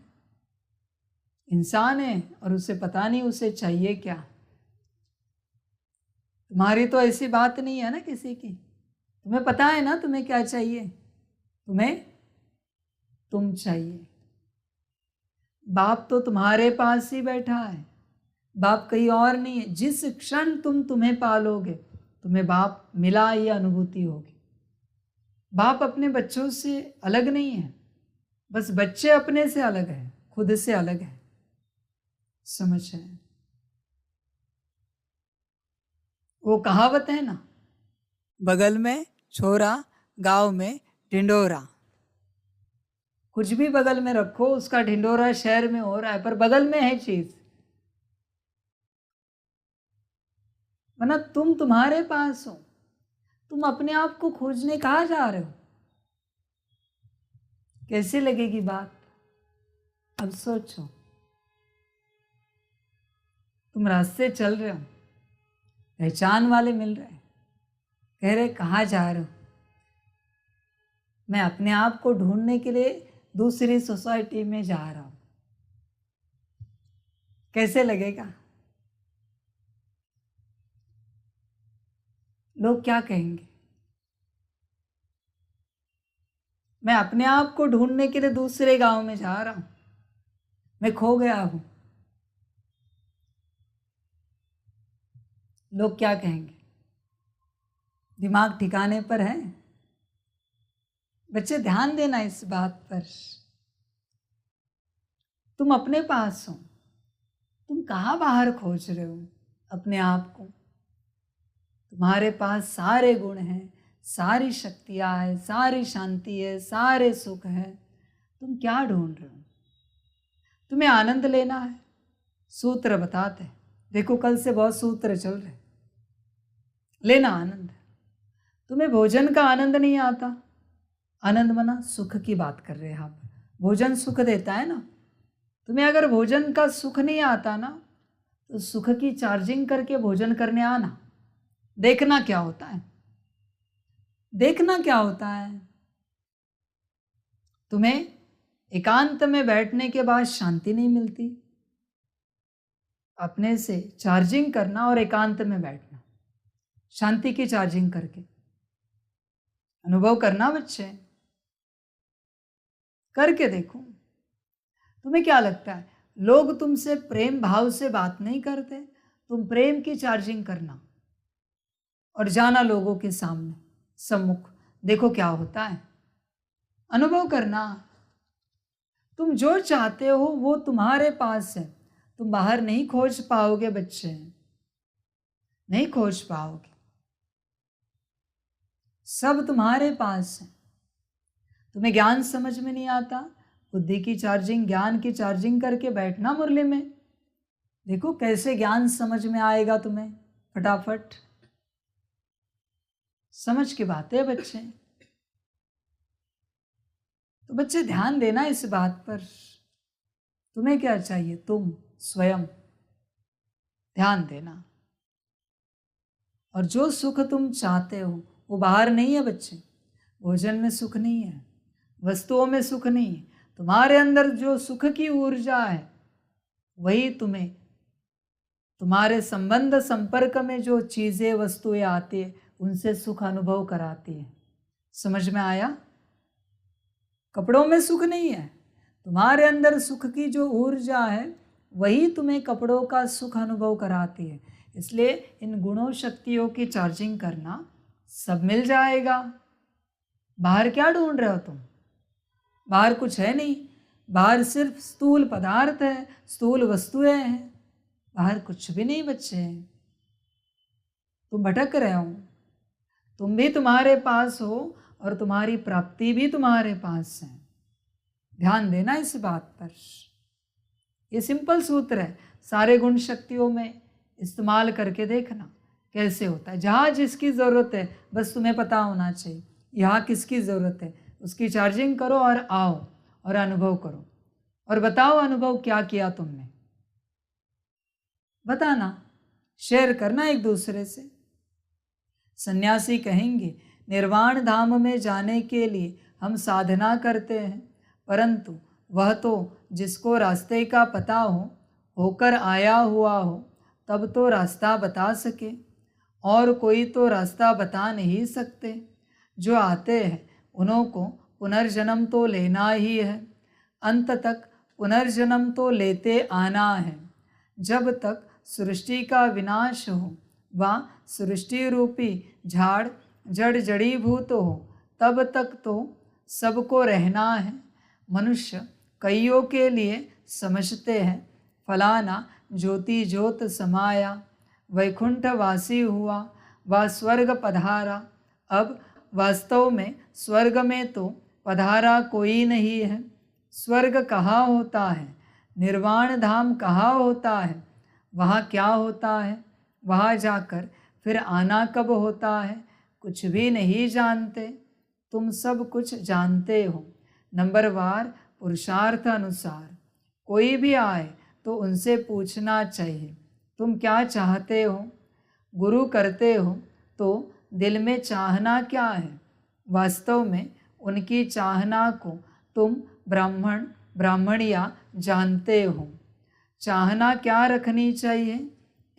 इंसान है और उसे पता नहीं उसे चाहिए क्या। तुम्हारी तो ऐसी बात नहीं है ना किसी की। तुम्हें पता है ना तुम्हें क्या चाहिए। तुम्हें तुम चाहिए। बाप तो तुम्हारे पास ही बैठा है, बाप कहीं और नहीं है। जिस क्षण तुम तुम्हें पालोगे, तुम्हें बाप मिला, ये अनुभूति होगी। बाप अपने बच्चों से अलग नहीं है, बस बच्चे अपने से अलग है, खुद से अलग है। समझ है? वो कहावत है ना, बगल में छोरा, गांव में ढिंडोरा। कुछ भी बगल में रखो, उसका ढिंडोरा शहर में हो रहा है, पर बगल में है चीज। वरना तुम तुम्हारे पास हो, तुम अपने आप को खोजने कहाँ जा रहे हो? कैसे लगेगी बात? अब सोचो। तुम रास्ते चल रहे हो, पहचान वाले मिल रहे, कह रहे कहाँ जा रहे हो? मैं अपने आप को ढूंढने के लिए दूसरी सोसाइटी में जा रहा हूं। कैसे लगेगा? लोग क्या कहेंगे? मैं अपने आप को ढूंढने के लिए दूसरे गांव में जा रहा हूं, मैं खो गया हूं। लोग क्या कहेंगे? दिमाग ठिकाने पर है? बच्चे, ध्यान देना इस बात पर। तुम अपने पास हो, तुम कहाँ बाहर खोज रहे हो अपने आप को? तुम्हारे पास सारे गुण हैं, सारी शक्तियां हैं, सारी शांति है, सारे सुख है। तुम क्या ढूंढ रहे हो? तुम्हें आनंद लेना है। सूत्र बताते हैं, देखो कल से बहुत सूत्र चल रहे। लेना आनंद। तुम्हें भोजन का आनंद नहीं आता। आनंद मना सुख की बात कर रहे हैं आप। भोजन सुख देता है ना। तुम्हें अगर भोजन का सुख नहीं आता ना, तो सुख की चार्जिंग करके भोजन करने आना। देखना क्या होता है। देखना क्या होता है। तुम्हें एकांत में बैठने के बाद शांति नहीं मिलती। अपने से चार्जिंग करना और एकांत में बैठना, शांति की चार्जिंग करके अनुभव करना बच्चे। करके देखो। तुम्हें क्या लगता है, लोग तुमसे प्रेम भाव से बात नहीं करते? तुम प्रेम की चार्जिंग करना और जाना लोगों के सामने, सम्मुख। देखो क्या होता है। अनुभव करना। तुम जो चाहते हो वो तुम्हारे पास है। तुम बाहर नहीं खोज पाओगे बच्चे, नहीं खोज पाओगे, सब तुम्हारे पास है। तुम्हें ज्ञान समझ में नहीं आता, बुद्धि की चार्जिंग, ज्ञान की चार्जिंग करके बैठना मुरली में, देखो कैसे ज्ञान समझ में आएगा तुम्हें फटाफट। समझ की बात है बच्चे। तो बच्चे ध्यान देना इस बात पर, तुम्हें क्या चाहिए, तुम स्वयं ध्यान देना। और जो सुख तुम चाहते हो वो बाहर नहीं है बच्चे, भोजन में सुख नहीं है, वस्तुओं में सुख नहीं है, तुम्हारे अंदर जो सुख की ऊर्जा है वही तुम्हें तुम्हारे संबंध संपर्क में जो चीज़ें वस्तुएं आती है उनसे सुख अनुभव कराती है। समझ में आया? कपड़ों में सुख नहीं है, तुम्हारे अंदर सुख की जो ऊर्जा है वही तुम्हें कपड़ों का सुख अनुभव कराती है। इसलिए इन गुणों शक्तियों की चार्जिंग करना, सब मिल जाएगा। बाहर क्या ढूंढ रहे हो तुम? बाहर कुछ है नहीं, बाहर सिर्फ स्थूल पदार्थ है, स्थूल वस्तुएं हैं, बाहर कुछ भी नहीं बच्चे। तुम भटक रहे हो, तुम भी तुम्हारे पास हो और तुम्हारी प्राप्ति भी तुम्हारे पास है। ध्यान देना इस बात पर। ये सिंपल सूत्र है, सारे गुण शक्तियों में इस्तेमाल करके देखना कैसे होता है। जहाँ जिसकी ज़रूरत है बस तुम्हें पता होना चाहिए, यहाँ किसकी ज़रूरत है, उसकी चार्जिंग करो और आओ और अनुभव करो और बताओ अनुभव क्या किया तुमने, बताना, शेयर करना एक दूसरे से। सन्यासी कहेंगे निर्वाण धाम में जाने के लिए हम साधना करते हैं, परंतु वह तो जिसको रास्ते का पता हो, होकर आया हुआ हो, तब तो रास्ता बता सके, और कोई तो रास्ता बता नहीं सकते। जो आते हैं उन्हों को पुनर्जन्म तो लेना ही है, अंत तक पुनर्जन्म तो लेते आना है। जब तक सृष्टि का विनाश हो व सृष्टि रूपी झाड़ जड़ जड़ीभूत हो, तब तक तो सबको रहना है। मनुष्य कईयों के लिए समझते हैं फलाना ज्योति ज्योत समाया, वैकुंठ वासी हुआ व स्वर्ग पधारा। अब वास्तव में स्वर्ग में तो पधारा कोई नहीं है। स्वर्ग कहाँ होता है, निर्वाण धाम कहाँ होता है, वहाँ क्या होता है, वहाँ जाकर फिर आना कब होता है, कुछ भी नहीं जानते। तुम सब कुछ जानते हो, नंबरवार पुरुषार्थ अनुसार। कोई भी आए तो उनसे पूछना चाहिए तुम क्या चाहते हो। गुरु करते हो तो दिल में चाहना क्या है, वास्तव में उनकी चाहना को तुम ब्राह्मण ब्राह्मणिया जानते हो। चाहना क्या रखनी चाहिए,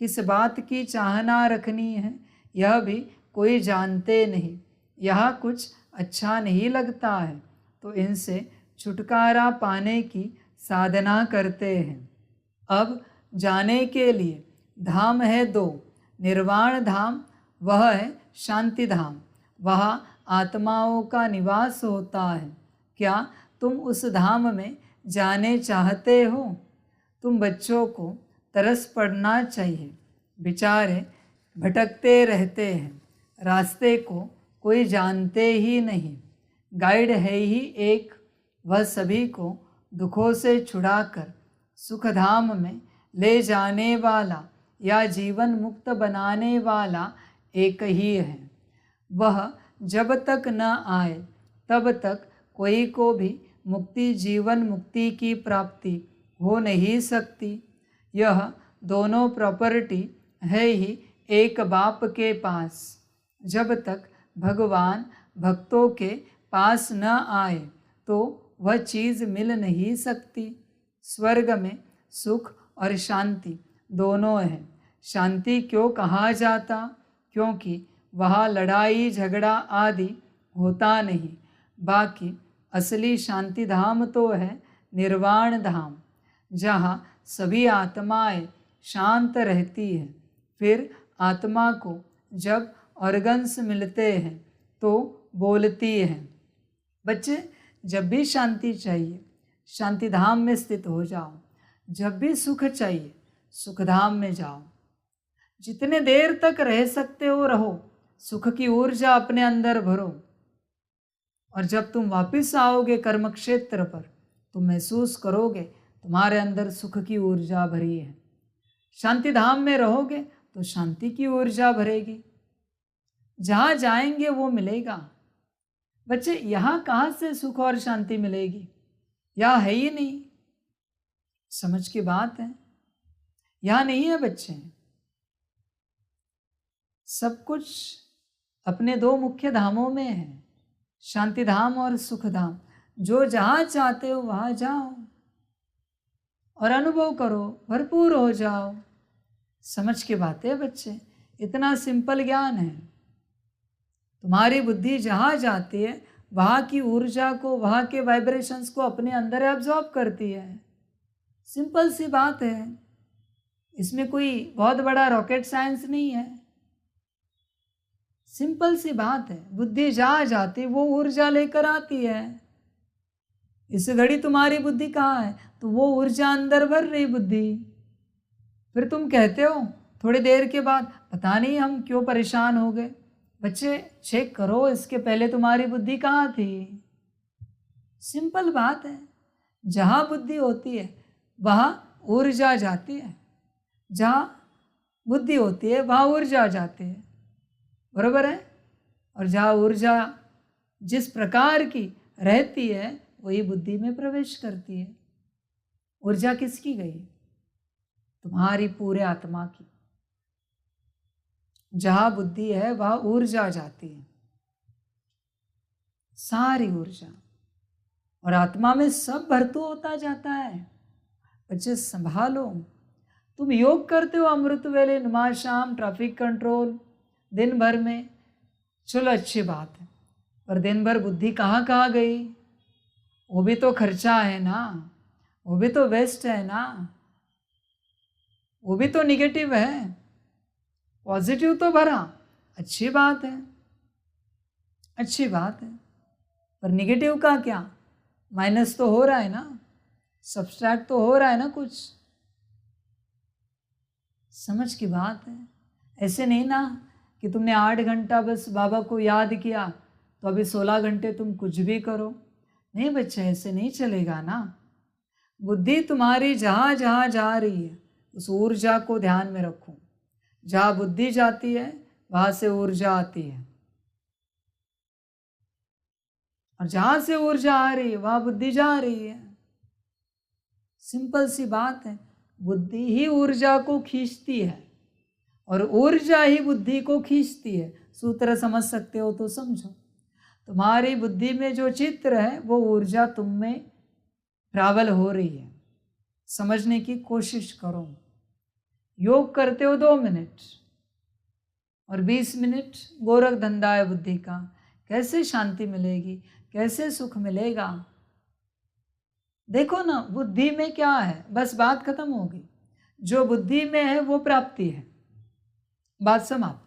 किस बात की चाहना रखनी है, यह भी कोई जानते नहीं। यह कुछ अच्छा नहीं लगता है तो इनसे छुटकारा पाने की साधना करते हैं। अब जाने के लिए धाम है दो, निर्वाण धाम वह है शांति धाम, वहाँ आत्माओं का निवास होता है। क्या तुम उस धाम में जाने चाहते हो? तुम बच्चों को तरस पड़ना चाहिए, बेचारे भटकते रहते हैं, रास्ते को कोई जानते ही नहीं। गाइड है ही एक, वह सभी को दुखों से छुड़ाकर सुखधाम में ले जाने वाला या जीवन मुक्त बनाने वाला एक ही है। वह जब तक न आए तब तक कोई को भी मुक्ति जीवन मुक्ति की प्राप्ति हो नहीं सकती। यह दोनों प्रॉपर्टी है ही एक बाप के पास। जब तक भगवान भक्तों के पास न आए तो वह चीज़ मिल नहीं सकती। स्वर्ग में सुख और शांति दोनों है। शांति क्यों कहा जाता? क्योंकि वहाँ लड़ाई झगड़ा आदि होता नहीं। बाकी असली शांति धाम तो है निर्वाण धाम, जहाँ सभी आत्माएं शांत रहती हैं। फिर आत्मा को जब ऑर्गन्स मिलते हैं तो बोलती हैं। बच्चे, जब भी शांति चाहिए, शांति धाम में स्थित हो जाओ। जब भी सुख चाहिए सुख धाम में जाओ। जितने देर तक रह सकते हो रहो, सुख की ऊर्जा अपने अंदर भरो। और जब तुम वापस आओगे कर्म क्षेत्र पर, तुम महसूस करोगे तुम्हारे अंदर सुख की ऊर्जा भरी है। शांति धाम में रहोगे तो शांति की ऊर्जा भरेगी। जहाँ जाएंगे वो मिलेगा। बच्चे यहाँ कहाँ से सुख और शांति मिलेगी? यहाँ है ही नहीं। समझ की बात है, यहाँ नहीं है बच्चे। सब कुछ अपने दो मुख्य धामों में है, शांति धाम और सुख धाम। जो जहाँ चाहते हो वहाँ जाओ और अनुभव करो, भरपूर हो जाओ। समझ की बात है बच्चे, इतना सिंपल ज्ञान है। तुम्हारी बुद्धि जहाँ जाती है वहाँ की ऊर्जा को, वहाँ के वाइब्रेशंस को अपने अंदर एब्जॉर्ब करती है। सिंपल सी बात है, इसमें कोई बहुत बड़ा रॉकेट साइंस नहीं है। सिंपल सी बात है, बुद्धि जहाँ जाती वो ऊर्जा लेकर आती है। इस घड़ी तुम्हारी बुद्धि कहाँ है? तो वो ऊर्जा अंदर भर रही बुद्धि। फिर तुम कहते हो थोड़ी देर के बाद, पता नहीं हम क्यों परेशान हो गए। बच्चे चेक करो, इसके पहले तुम्हारी बुद्धि कहाँ थी? सिंपल बात है, जहाँ बुद्धि होती है वहाँ ऊर्जा जाती है। जहाँ बुद्धि होती है वहाँ ऊर्जा जाती है, बरोबर है? और जहाँ ऊर्जा जिस प्रकार की रहती है वही बुद्धि में प्रवेश करती है। ऊर्जा किसकी गई? तुम्हारी पूरे आत्मा की। जहाँ बुद्धि है वहाँ ऊर्जा जाती है, सारी ऊर्जा। और आत्मा में सब भरतू होता जाता है। बच्चे संभालो, तुम योग करते हो अमृत वेले, नुमा शाम, ट्रैफिक कंट्रोल दिन भर में, चलो अच्छी बात है। पर दिन भर बुद्धि कहाँ कहाँ गई? वो भी तो खर्चा है ना, वो भी तो वेस्ट है ना, वो भी तो निगेटिव है। पॉजिटिव तो भरा, अच्छी बात है, अच्छी बात है। पर निगेटिव का क्या? माइनस तो हो रहा है ना, सब्सट्रैक्ट तो हो रहा है ना कुछ। समझ की बात है। ऐसे नहीं ना कि तुमने 8 घंटा बस बाबा को याद किया तो अभी 16 घंटे तुम कुछ भी करो। नहीं बच्चे, ऐसे नहीं चलेगा ना। बुद्धि तुम्हारी जहाँ जहाँ जा रही है उस ऊर्जा को ध्यान में रखो। जहाँ बुद्धि जाती है वहाँ से ऊर्जा आती है, और जहाँ से ऊर्जा आ रही है वहाँ बुद्धि जा रही है। सिंपल सी बात है, बुद्धि ही ऊर्जा को खींचती है और ऊर्जा ही बुद्धि को खींचती है। सूत्र समझ सकते हो तो समझो। तुम्हारी बुद्धि में जो चित्र है वो ऊर्जा तुम में ट्रैवल हो रही है। समझने की कोशिश करो। योग करते हो 2 मिनट और 20 मिनट गोरख धंधा है बुद्धि का। कैसे शांति मिलेगी, कैसे सुख मिलेगा? देखो ना, बुद्धि में क्या है, बस बात खत्म होगी। जो बुद्धि में है वो प्राप्ति है, बात समाप्त।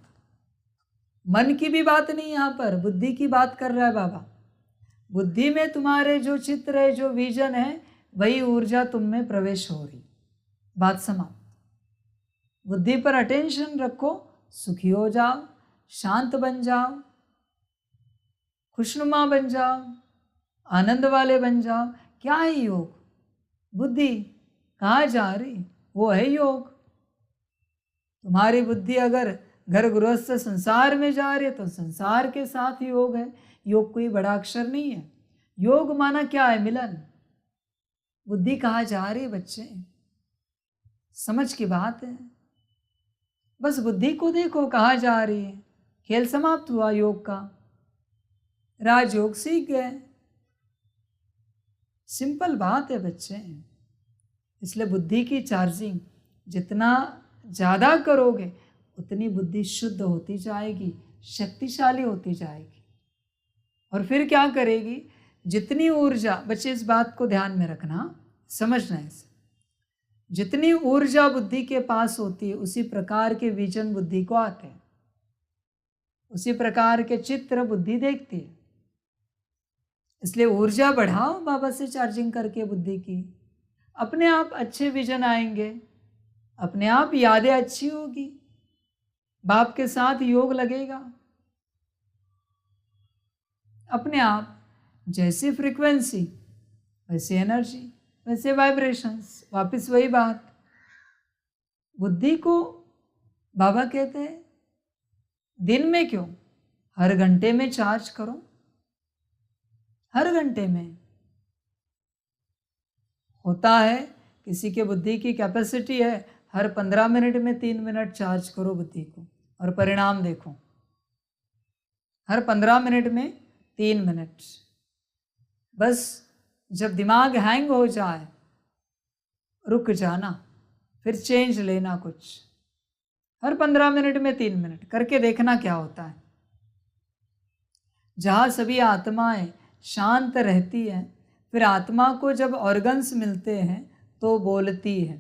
मन की भी बात नहीं, यहाँ पर बुद्धि की बात कर रहा है बाबा। बुद्धि में तुम्हारे जो चित्र है, जो विजन है, वही ऊर्जा तुम में प्रवेश हो रही, बात समाप्त। बुद्धि पर अटेंशन रखो, सुखी हो जाओ, शांत बन जाओ, खुशनुमा बन जाओ, आनंद वाले बन जाओ। क्या है योग? बुद्धि कहाँ जा रही, वो है योग। तुम्हारी बुद्धि अगर घर गृहस्थ संसार में जा रही है तो संसार के साथ योग है। योग कोई बड़ा अक्षर नहीं है। योग माना क्या है? मिलन। बुद्धि कहाँ जा रही है बच्चे? समझ की बात है। बस बुद्धि को देखो कहाँ जा रही है। खेल समाप्त हुआ योग का, राजयोग सीख गए। सिंपल बात है बच्चे। इसलिए बुद्धि की चार्जिंग जितना ज़्यादा करोगे उतनी बुद्धि शुद्ध होती जाएगी, शक्तिशाली होती जाएगी। और फिर क्या करेगी? जितनी ऊर्जा, बच्चे इस बात को ध्यान में रखना, समझना है इसे। जितनी ऊर्जा बुद्धि के पास होती है उसी प्रकार के विजन बुद्धि को आते हैं, उसी प्रकार के चित्र बुद्धि देखती है। इसलिए ऊर्जा बढ़ाओ बाबा से चार्जिंग करके बुद्धि की, अपने आप अच्छे विजन आएंगे, अपने आप यादें अच्छी होगी, बाप के साथ योग लगेगा, अपने आप। जैसी फ्रीक्वेंसी वैसे एनर्जी, वैसे वाइब्रेशंस। वापस वही बात, बुद्धि को बाबा कहते हैं दिन में क्यों, हर घंटे में चार्ज करो, हर घंटे में। होता है किसी के बुद्धि की कैपेसिटी है, हर 15 मिनट में 3 मिनट चार्ज करो बुद्धि को और परिणाम देखो। हर 15 मिनट में 3 मिनट। बस जब दिमाग हैंग हो जाए रुक जाना, फिर चेंज लेना कुछ। हर 15 मिनट में 3 मिनट करके देखना क्या होता है। जहाँ सभी आत्माएं शांत रहती हैं, फिर आत्मा को जब ऑर्गन्स मिलते हैं तो बोलती है,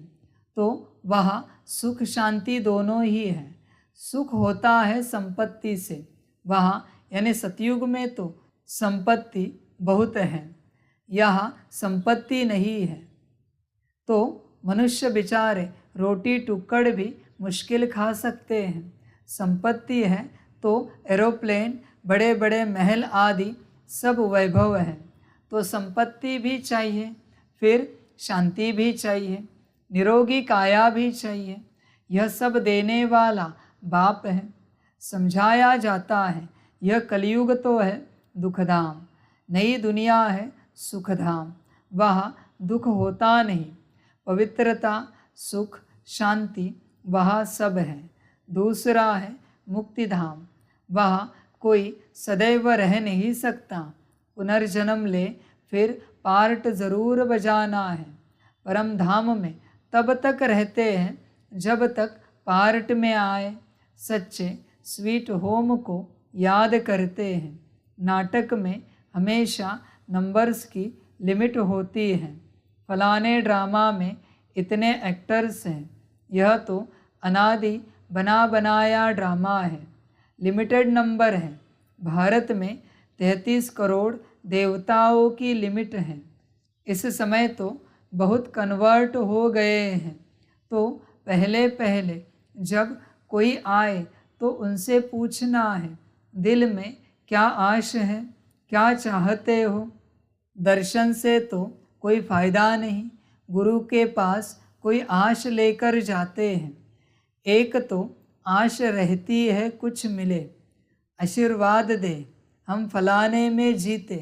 तो वहाँ सुख शांति दोनों ही है। सुख होता है संपत्ति से, वहाँ यानी सतयुग में तो संपत्ति बहुत है, यहाँ संपत्ति नहीं है। तो मनुष्य बेचारे रोटी टुक्कड़ भी मुश्किल खा सकते हैं। संपत्ति है तो एरोप्लेन, बड़े बड़े महल आदि सब वैभव है। तो संपत्ति भी चाहिए, फिर शांति भी चाहिए, निरोगी काया भी चाहिए। यह सब देने वाला बाप है। समझाया जाता है यह कलयुग तो है दुखधाम, नई दुनिया है सुखधाम, वहाँ दुख होता नहीं। पवित्रता, सुख, शांति वहाँ सब है। दूसरा है मुक्तिधाम, वहाँ कोई सदैव रह नहीं सकता। पुनर्जन्म ले फिर पार्ट ज़रूर बजाना है। परम धाम में तब तक रहते हैं जब तक पार्ट में आए। सच्चे स्वीट होम को याद करते हैं। नाटक में हमेशा नंबर्स की लिमिट होती है। फलाने ड्रामा में इतने एक्टर्स हैं, यह तो अनादि बना बनाया ड्रामा है, लिमिटेड नंबर है। भारत में 33 करोड़ देवताओं की लिमिट है। इस समय तो बहुत कन्वर्ट हो गए हैं। तो पहले पहले जब कोई आए तो उनसे पूछना है दिल में क्या आश है, क्या चाहते हो। दर्शन से तो कोई फ़ायदा नहीं, गुरु के पास कोई आश लेकर जाते हैं। एक तो आश रहती है कुछ मिले, आशीर्वाद दे हम फलाने में जीते।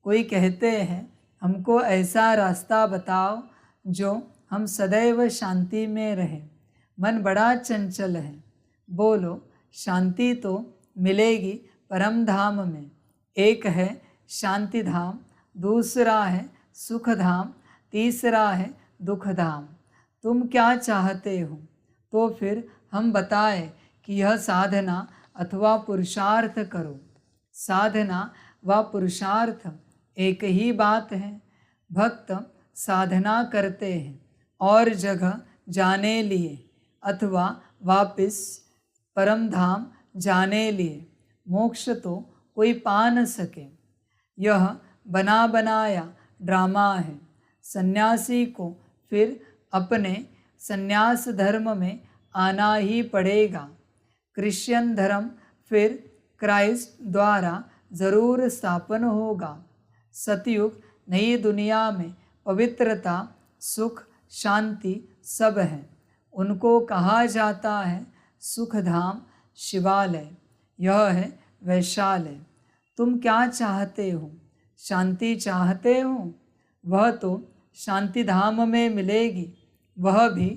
कोई कहते हैं हमको ऐसा रास्ता बताओ जो हम सदैव शांति में रहें। मन बड़ा चंचल है, बोलो शांति तो मिलेगी परम धाम में। एक है शांति धाम, दूसरा है सुख धाम, तीसरा है दुख धाम। तुम क्या चाहते हो? तो फिर हम बताएं कि यह साधना अथवा पुरुषार्थ करो। साधना व पुरुषार्थ एक ही बात है। भक्त साधना करते हैं और जगह जाने लिए अथवा वापिस परम धाम जाने लिए। मोक्ष तो कोई पा न सके, यह बना बनाया ड्रामा है। सन्यासी को फिर अपने सन्यास धर्म में आना ही पड़ेगा। क्रिश्चियन धर्म फिर क्राइस्ट द्वारा ज़रूर स्थापन होगा। सतयुग नई दुनिया में पवित्रता, सुख, शांति सब है। उनको कहा जाता है सुखधाम शिवालय। यह है वैशालय। तुम क्या चाहते हो? शांति चाहते हो? वह तो शांति धाम में मिलेगी, वह भी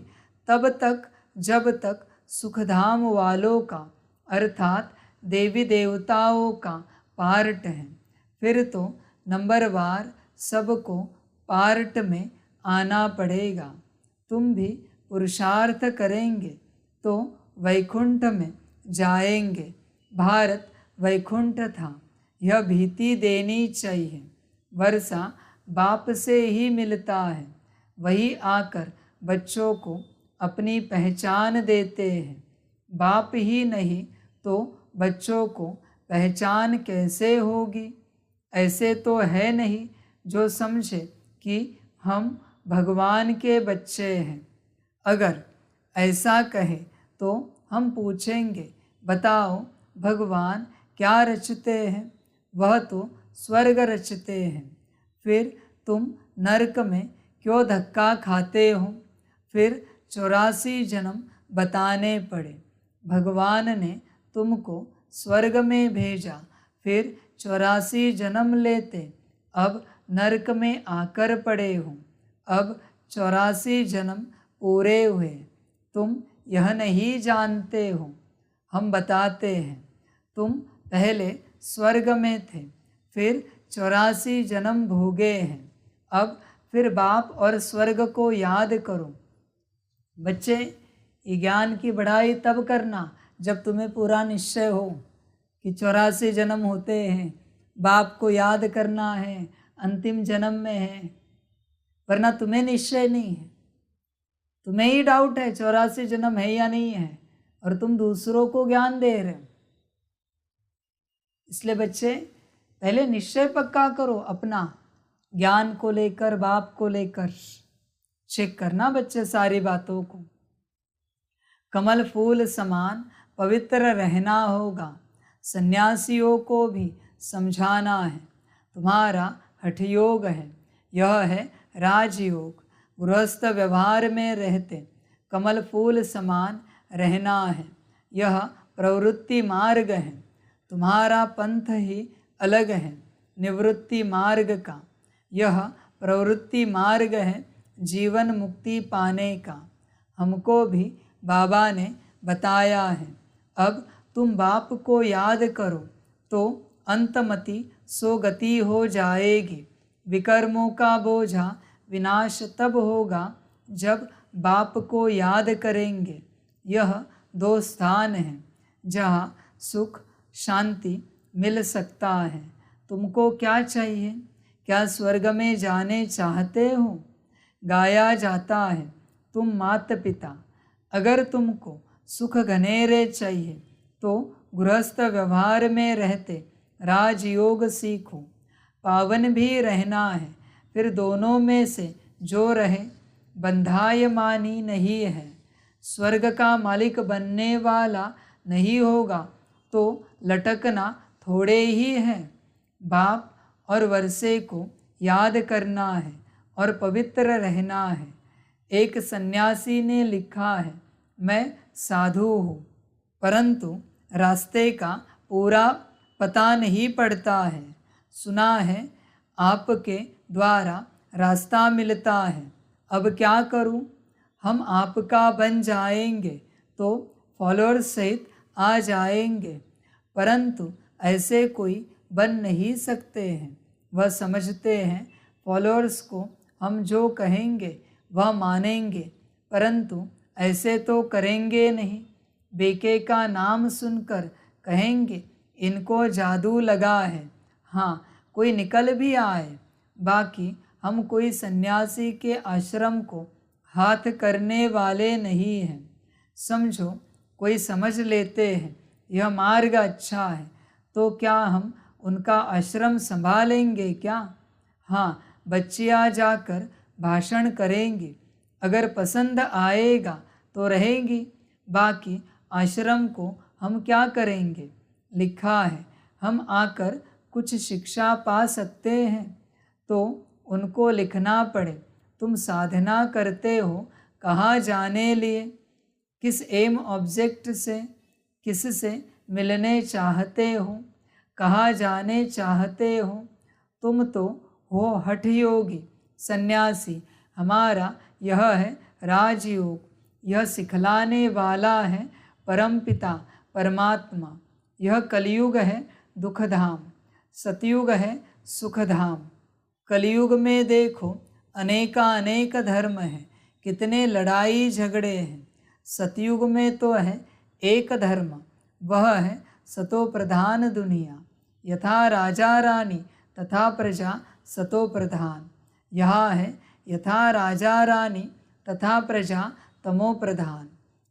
तब तक जब तक सुखधाम वालों का अर्थात देवी देवताओं का पार्ट है। फिर तो नंबरवार सबको पार्ट में आना पड़ेगा। तुम भी पुरुषार्थ करेंगे तो वैकुंठ में जाएंगे। भारत वैकुंठ था, यह भीति देनी चाहिए। वर्षा बाप से ही मिलता है, वही आकर बच्चों को अपनी पहचान देते हैं। बाप ही नहीं तो बच्चों को पहचान कैसे होगी? ऐसे तो है नहीं जो समझे कि हम भगवान के बच्चे हैं। अगर ऐसा कहे तो हम पूछेंगे, बताओ भगवान क्या रचते हैं? वह तो स्वर्ग रचते हैं। फिर तुम नरक में क्यों धक्का खाते हो? फिर 84 जन्म बताने पड़े। भगवान ने तुमको स्वर्ग में भेजा, फिर 84 जन्म लेते, अब नरक में आकर पड़े हो। अब 84 जन्म पूरे हुए, तुम यह नहीं जानते हो। हम बताते हैं, तुम पहले स्वर्ग में थे, फिर 84 जन्म भोगे हैं। अब फिर बाप और स्वर्ग को याद करो। बच्चे, ये ज्ञान की बढ़ाई तब करना जब तुम्हें पूरा निश्चय हो कि 84 जन्म होते हैं, बाप को याद करना है, अंतिम जन्म में है। वरना तुम्हें निश्चय नहीं है, तुम्हें ही डाउट है 84 जन्म है या नहीं है, और तुम दूसरों को ज्ञान दे रहे हो। इसलिए बच्चे, पहले निश्चय पक्का करो अपना, ज्ञान को लेकर, बाप को लेकर। चेक करना बच्चे सारी बातों को। कमल फूल समान पवित्र रहना होगा। सन्यासियों को भी समझाना है। तुम्हारा हठ योग है, यह है राजयोग। गृहस्थ व्यवहार में रहते कमल फूल समान रहना है, यह प्रवृत्ति मार्ग है। तुम्हारा पंथ ही अलग है निवृत्ति मार्ग का, यह प्रवृत्ति मार्ग है जीवन मुक्ति पाने का। हमको भी बाबा ने बताया है। अब तुम बाप को याद करो तो अंतमति सो गति हो जाएगी। विकर्मों का बोझा विनाश तब होगा जब बाप को याद करेंगे। यह 2 स्थान हैं जहाँ सुख शांति मिल सकता है। तुमको क्या चाहिए? क्या स्वर्ग में जाने चाहते हो? गाया जाता है, तुम माता पिता। अगर तुमको सुख घनेरे चाहिए तो गृहस्थ व्यवहार में रहते राजयोग सीखो। पावन भी रहना है, फिर दोनों में से जो रहे बंधायमानी नहीं है। स्वर्ग का मालिक बनने वाला नहीं होगा तो लटकना थोड़े ही है। बाप और वर्षे को याद करना है और पवित्र रहना है। एक सन्यासी ने लिखा है, मैं साधु हूँ, परंतु रास्ते का पूरा पता नहीं पड़ता है। सुना है आपके द्वारा रास्ता मिलता है, अब क्या करूँ? हम आपका बन जाएंगे तो फॉलोअर्स सहित आ जाएंगे, परंतु ऐसे कोई बन नहीं सकते हैं। वह समझते हैं फॉलोअर्स को हम जो कहेंगे वह मानेंगे, परंतु ऐसे तो करेंगे नहीं। बेके का नाम सुनकर कहेंगे इनको जादू लगा है। हाँ, कोई निकल भी आए। बाकी हम कोई सन्यासी के आश्रम को हाथ करने वाले नहीं हैं। समझो, कोई समझ लेते हैं यह मार्ग अच्छा है तो क्या हम उनका आश्रम संभालेंगे क्या? हाँ, बच्चियाँ जाकर भाषण करेंगी, अगर पसंद आएगा तो रहेंगी, बाकी आश्रम को हम क्या करेंगे? लिखा है हम आकर कुछ शिक्षा पा सकते हैं तो उनको लिखना पड़े। तुम साधना करते हो कहाँ जाने लिए? किस एम ऑब्जेक्ट से, किस से मिलने चाहते हो? कहाँ जाने चाहते हो? तुम तो हो हठ योगी सन्यासी। हमारा यह है राजयोग, यह सिखलाने वाला है परमपिता परमात्मा। यह कलयुग है दुखधाम, सतयुग है सुखधाम। कलयुग में देखो अनेक धर्म हैं, कितने लड़ाई झगड़े हैं। सतयुग में तो है एक धर्म, वह है सतो प्रधान दुनिया। यथा राजा रानी तथा प्रजा सतो प्रधान। यहाँ है यथा राजा रानी तथा प्रजा तमो प्रधान।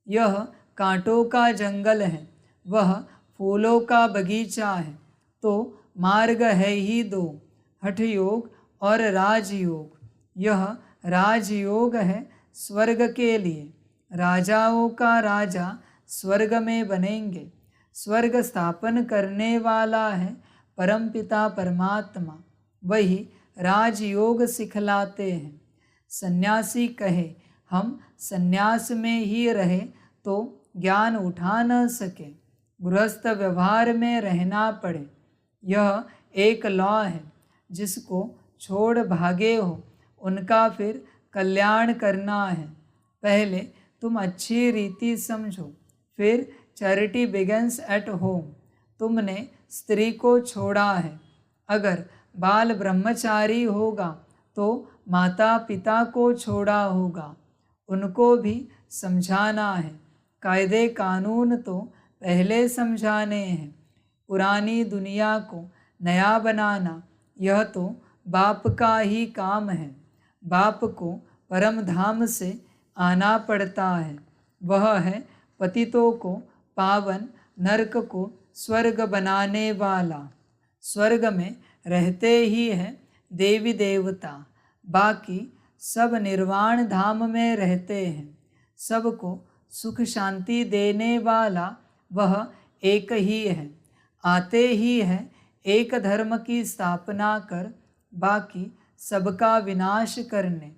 यह कांटों का जंगल है, वह फूलों का बगीचा है तो मार्ग है ही दो, हठ योग और राजयोग। यह राजयोग है स्वर्ग के लिए। राजाओं का राजा स्वर्ग में बनेंगे। स्वर्ग स्थापन करने वाला है परमपिता परमात्मा, वही राजयोग सिखलाते हैं। सन्यासी कहे हम सन्यास में ही रहे तो ज्ञान उठा न सके, गृहस्थ व्यवहार में रहना पड़े। यह एक लॉ है, जिसको छोड़ भागे हो उनका फिर कल्याण करना है। पहले तुम अच्छी रीति समझो, फिर चैरिटी बिगन्स एट होम। तुमने स्त्री को छोड़ा है, अगर बाल ब्रह्मचारी होगा तो माता पिता को छोड़ा होगा, उनको भी समझाना है। कायदे कानून तो पहले समझाने हैं। पुरानी दुनिया को नया बनाना यह तो बाप का ही काम है। बाप को परम धाम से आना पड़ता है, वह है पतितों को पावन, नरक को स्वर्ग बनाने वाला। स्वर्ग में रहते ही हैं देवी देवता, बाकी सब निर्वाण धाम में रहते हैं। सबको सुख शांति देने वाला वह एक ही है। आते ही है एक धर्म की स्थापना कर, बाकी सबका विनाश करने,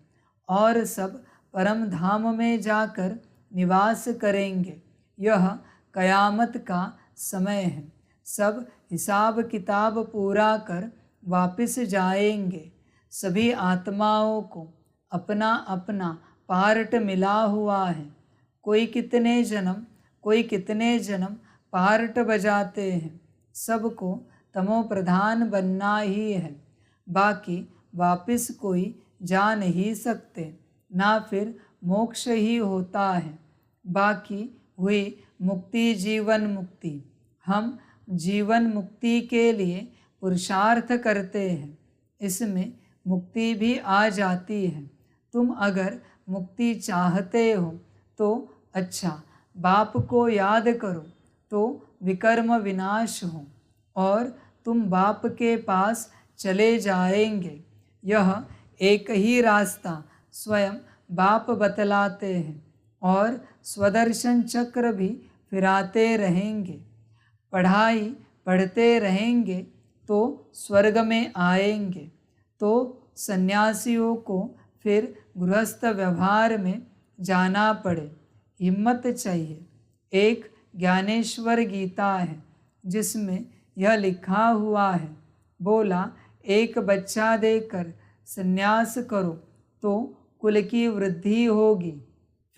और सब परम धाम में जाकर निवास करेंगे। यह कयामत का समय है। सब हिसाब किताब पूरा कर वापस जाएंगे। सभी आत्माओं को अपना अपना पार्ट मिला हुआ है। कोई कितने जन्म पार्ट बजाते हैं। सबको तमो प्रधान बनना ही है, बाकी वापस कोई जा नहीं सकते, ना फिर मोक्ष ही होता है। बाकी हुई मुक्ति, जीवन मुक्ति। हम जीवन मुक्ति के लिए पुरुषार्थ करते हैं, इसमें मुक्ति भी आ जाती है। तुम अगर मुक्ति चाहते हो तो अच्छा, बाप को याद करो तो विकर्म विनाश हो और तुम बाप के पास चले जाएंगे। यह एक ही रास्ता स्वयं बाप बतलाते हैं और स्वदर्शन चक्र भी फिराते रहेंगे। पढ़ाई पढ़ते रहेंगे तो स्वर्ग में आएंगे। तो सन्यासियों को फिर गृहस्थ व्यवहार में जाना पड़े। हिम्मत चाहिए। एक ज्ञानेश्वर गीता है जिसमें यह लिखा हुआ है, बोला एक बच्चा देकर संन्यास करो तो कुल की वृद्धि होगी,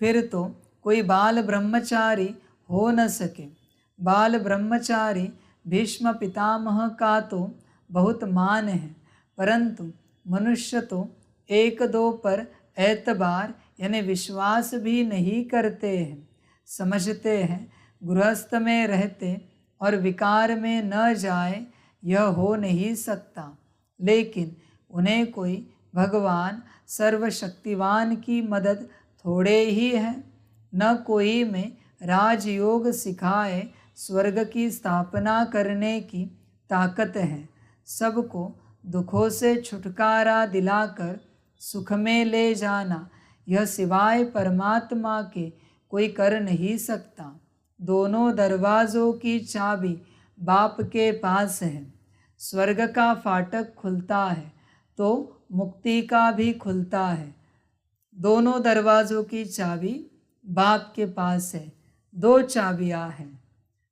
फिर तो कोई बाल ब्रह्मचारी हो न सके। बाल ब्रह्मचारी भीष्म पितामह का तो बहुत मान है, परंतु मनुष्य तो एक दो पर एतबार यानी विश्वास भी नहीं करते हैं। समझते हैं गृहस्थ में रहते और विकार में न जाए यह हो नहीं सकता, लेकिन उन्हें कोई भगवान सर्वशक्तिवान की मदद थोड़े ही है। न कोई में राजयोग सिखाए स्वर्ग की स्थापना करने की ताकत है। सबको दुखों से छुटकारा दिलाकर सुख में ले जाना यह सिवाय परमात्मा के कोई कर नहीं सकता। दोनों दरवाज़ों की चाबी बाप के पास है। स्वर्ग का फाटक खुलता है तो मुक्ति का भी खुलता है। दोनों दरवाज़ों की चाबी बाप के पास है। दो चाबियाँ हैं,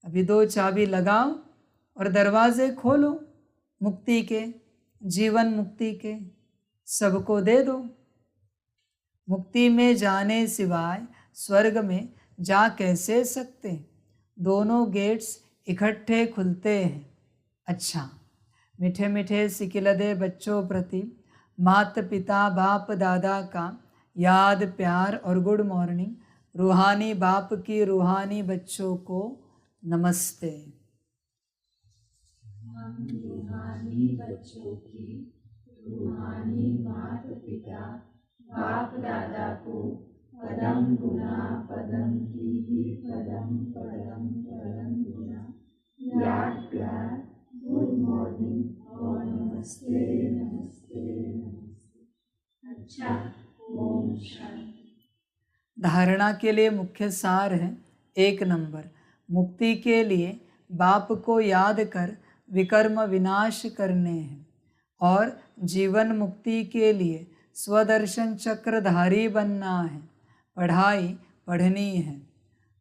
अभी दो चाबी लगाओ और दरवाजे खोलो मुक्ति के, जीवन मुक्ति के, सबको दे दो। मुक्ति में जाने सिवाय स्वर्ग में जा कैसे सकते? दोनों गेट्स इकट्ठे खुलते हैं। अच्छा, मीठे मीठे सिकिलदे बच्चों प्रति माता पिता बाप दादा का याद प्यार और गुड मॉर्निंग। रूहानी बाप की रूहानी बच्चों को नमस्ते। हम रूहानी बच्चों की रूहानी माता पिता बाप दादा को पदम गुना पदम की पदम पदम पदम गुना याद प्यार गुड गुड मॉर्निंग और नमस्ते नमस्ते नमस्ते। अच्छा, ओम शांति। धारणा के लिए मुख्य सार है 1 नंबर, मुक्ति के लिए बाप को याद कर विकर्म विनाश करने हैं और जीवन मुक्ति के लिए स्वदर्शन चक्रधारी बनना है, पढ़ाई पढ़नी है।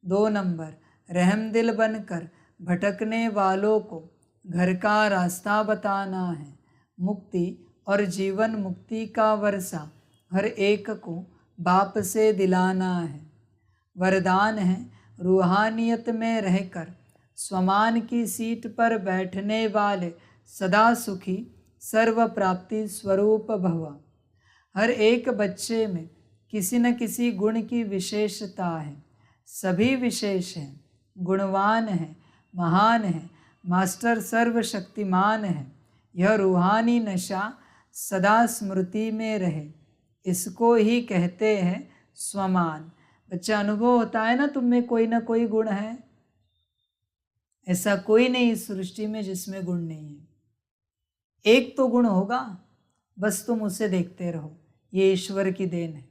2 नंबर, रहमदिल बनकर भटकने वालों को घर का रास्ता बताना है। मुक्ति और जीवन मुक्ति का वर्षा हर एक को बाप से दिलाना है। वरदान है रूहानियत में रहकर स्वमान की सीट पर बैठने वाले सदा सुखी सर्व प्राप्ति स्वरूप भव। हर एक बच्चे में किसी न किसी गुण की विशेषता है, सभी विशेष हैं, गुणवान हैं, महान हैं, मास्टर सर्वशक्तिमान है। यह रूहानी नशा सदा स्मृति में रहे, इसको ही कहते हैं स्वमान। बच्चा अनुभव होता है ना, तुम में कोई ना कोई गुण है, ऐसा कोई नहीं इस सृष्टि में जिसमें गुण नहीं है। एक तो गुण होगा, बस तुम उसे देखते रहो, ये ईश्वर की देन है,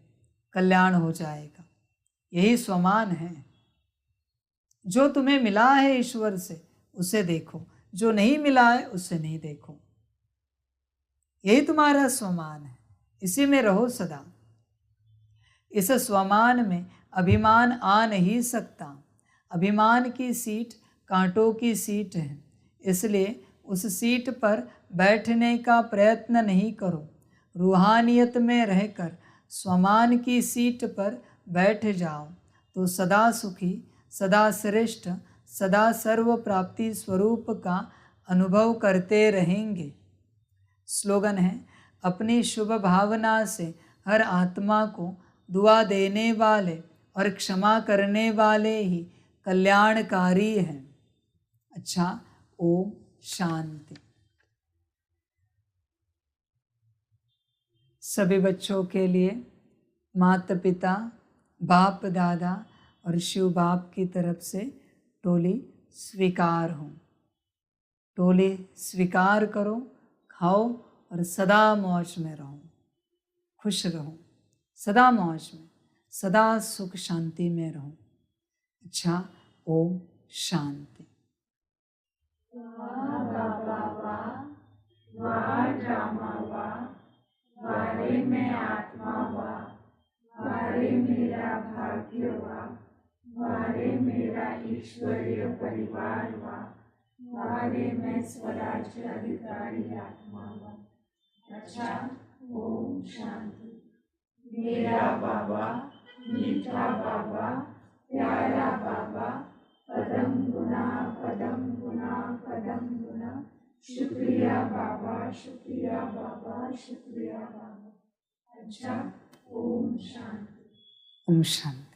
कल्याण हो जाएगा। यही स्वमान है। जो तुम्हें मिला है ईश्वर से उसे देखो, जो नहीं मिला है उसे नहीं देखो। यही तुम्हारा स्वमान है, इसी में रहो सदा। इस स्वमान में अभिमान आ नहीं सकता। अभिमान की सीट कांटों की सीट है, इसलिए उस सीट पर बैठने का प्रयत्न नहीं करो। रूहानियत में रहकर स्वमान की सीट पर बैठ जाओ तो सदा सुखी, सदा श्रेष्ठ, सदा सर्व प्राप्ति स्वरूप का अनुभव करते रहेंगे। स्लोगन है, अपनी शुभ भावना से हर आत्मा को दुआ देने वाले और क्षमा करने वाले ही कल्याणकारी हैं। अच्छा, ओम शांति। सभी बच्चों के लिए माता पिता, बाप दादा और शिव बाप की तरफ से टोली स्वीकार हो। टोली स्वीकार करो, खाओ और सदा मौज में रहो, खुश रहो, सदा मौज में, सदा सुख शांति में रहो। अच्छा, ओम शांति। वाह बाबा वाह, वाह ड्रामा वाह, वारे में आत्मा वाह, वारे मेरा भाग्य वाह, वारे मेरा ईश्वरीय परिवार वाह, वारे में स्वराज्य अधिकारी आत्मा वाह। अच्छा, ओम शांति। मेरा बाबा, मीठा बाबा, प्यारा बाबा, पदम गुना पदम गुना पदम गुना, शुक्रिया बाबा, शुक्रिया बाबा, शुक्रिया बाबा। अच्छा, ओम शांति। ओम शांति।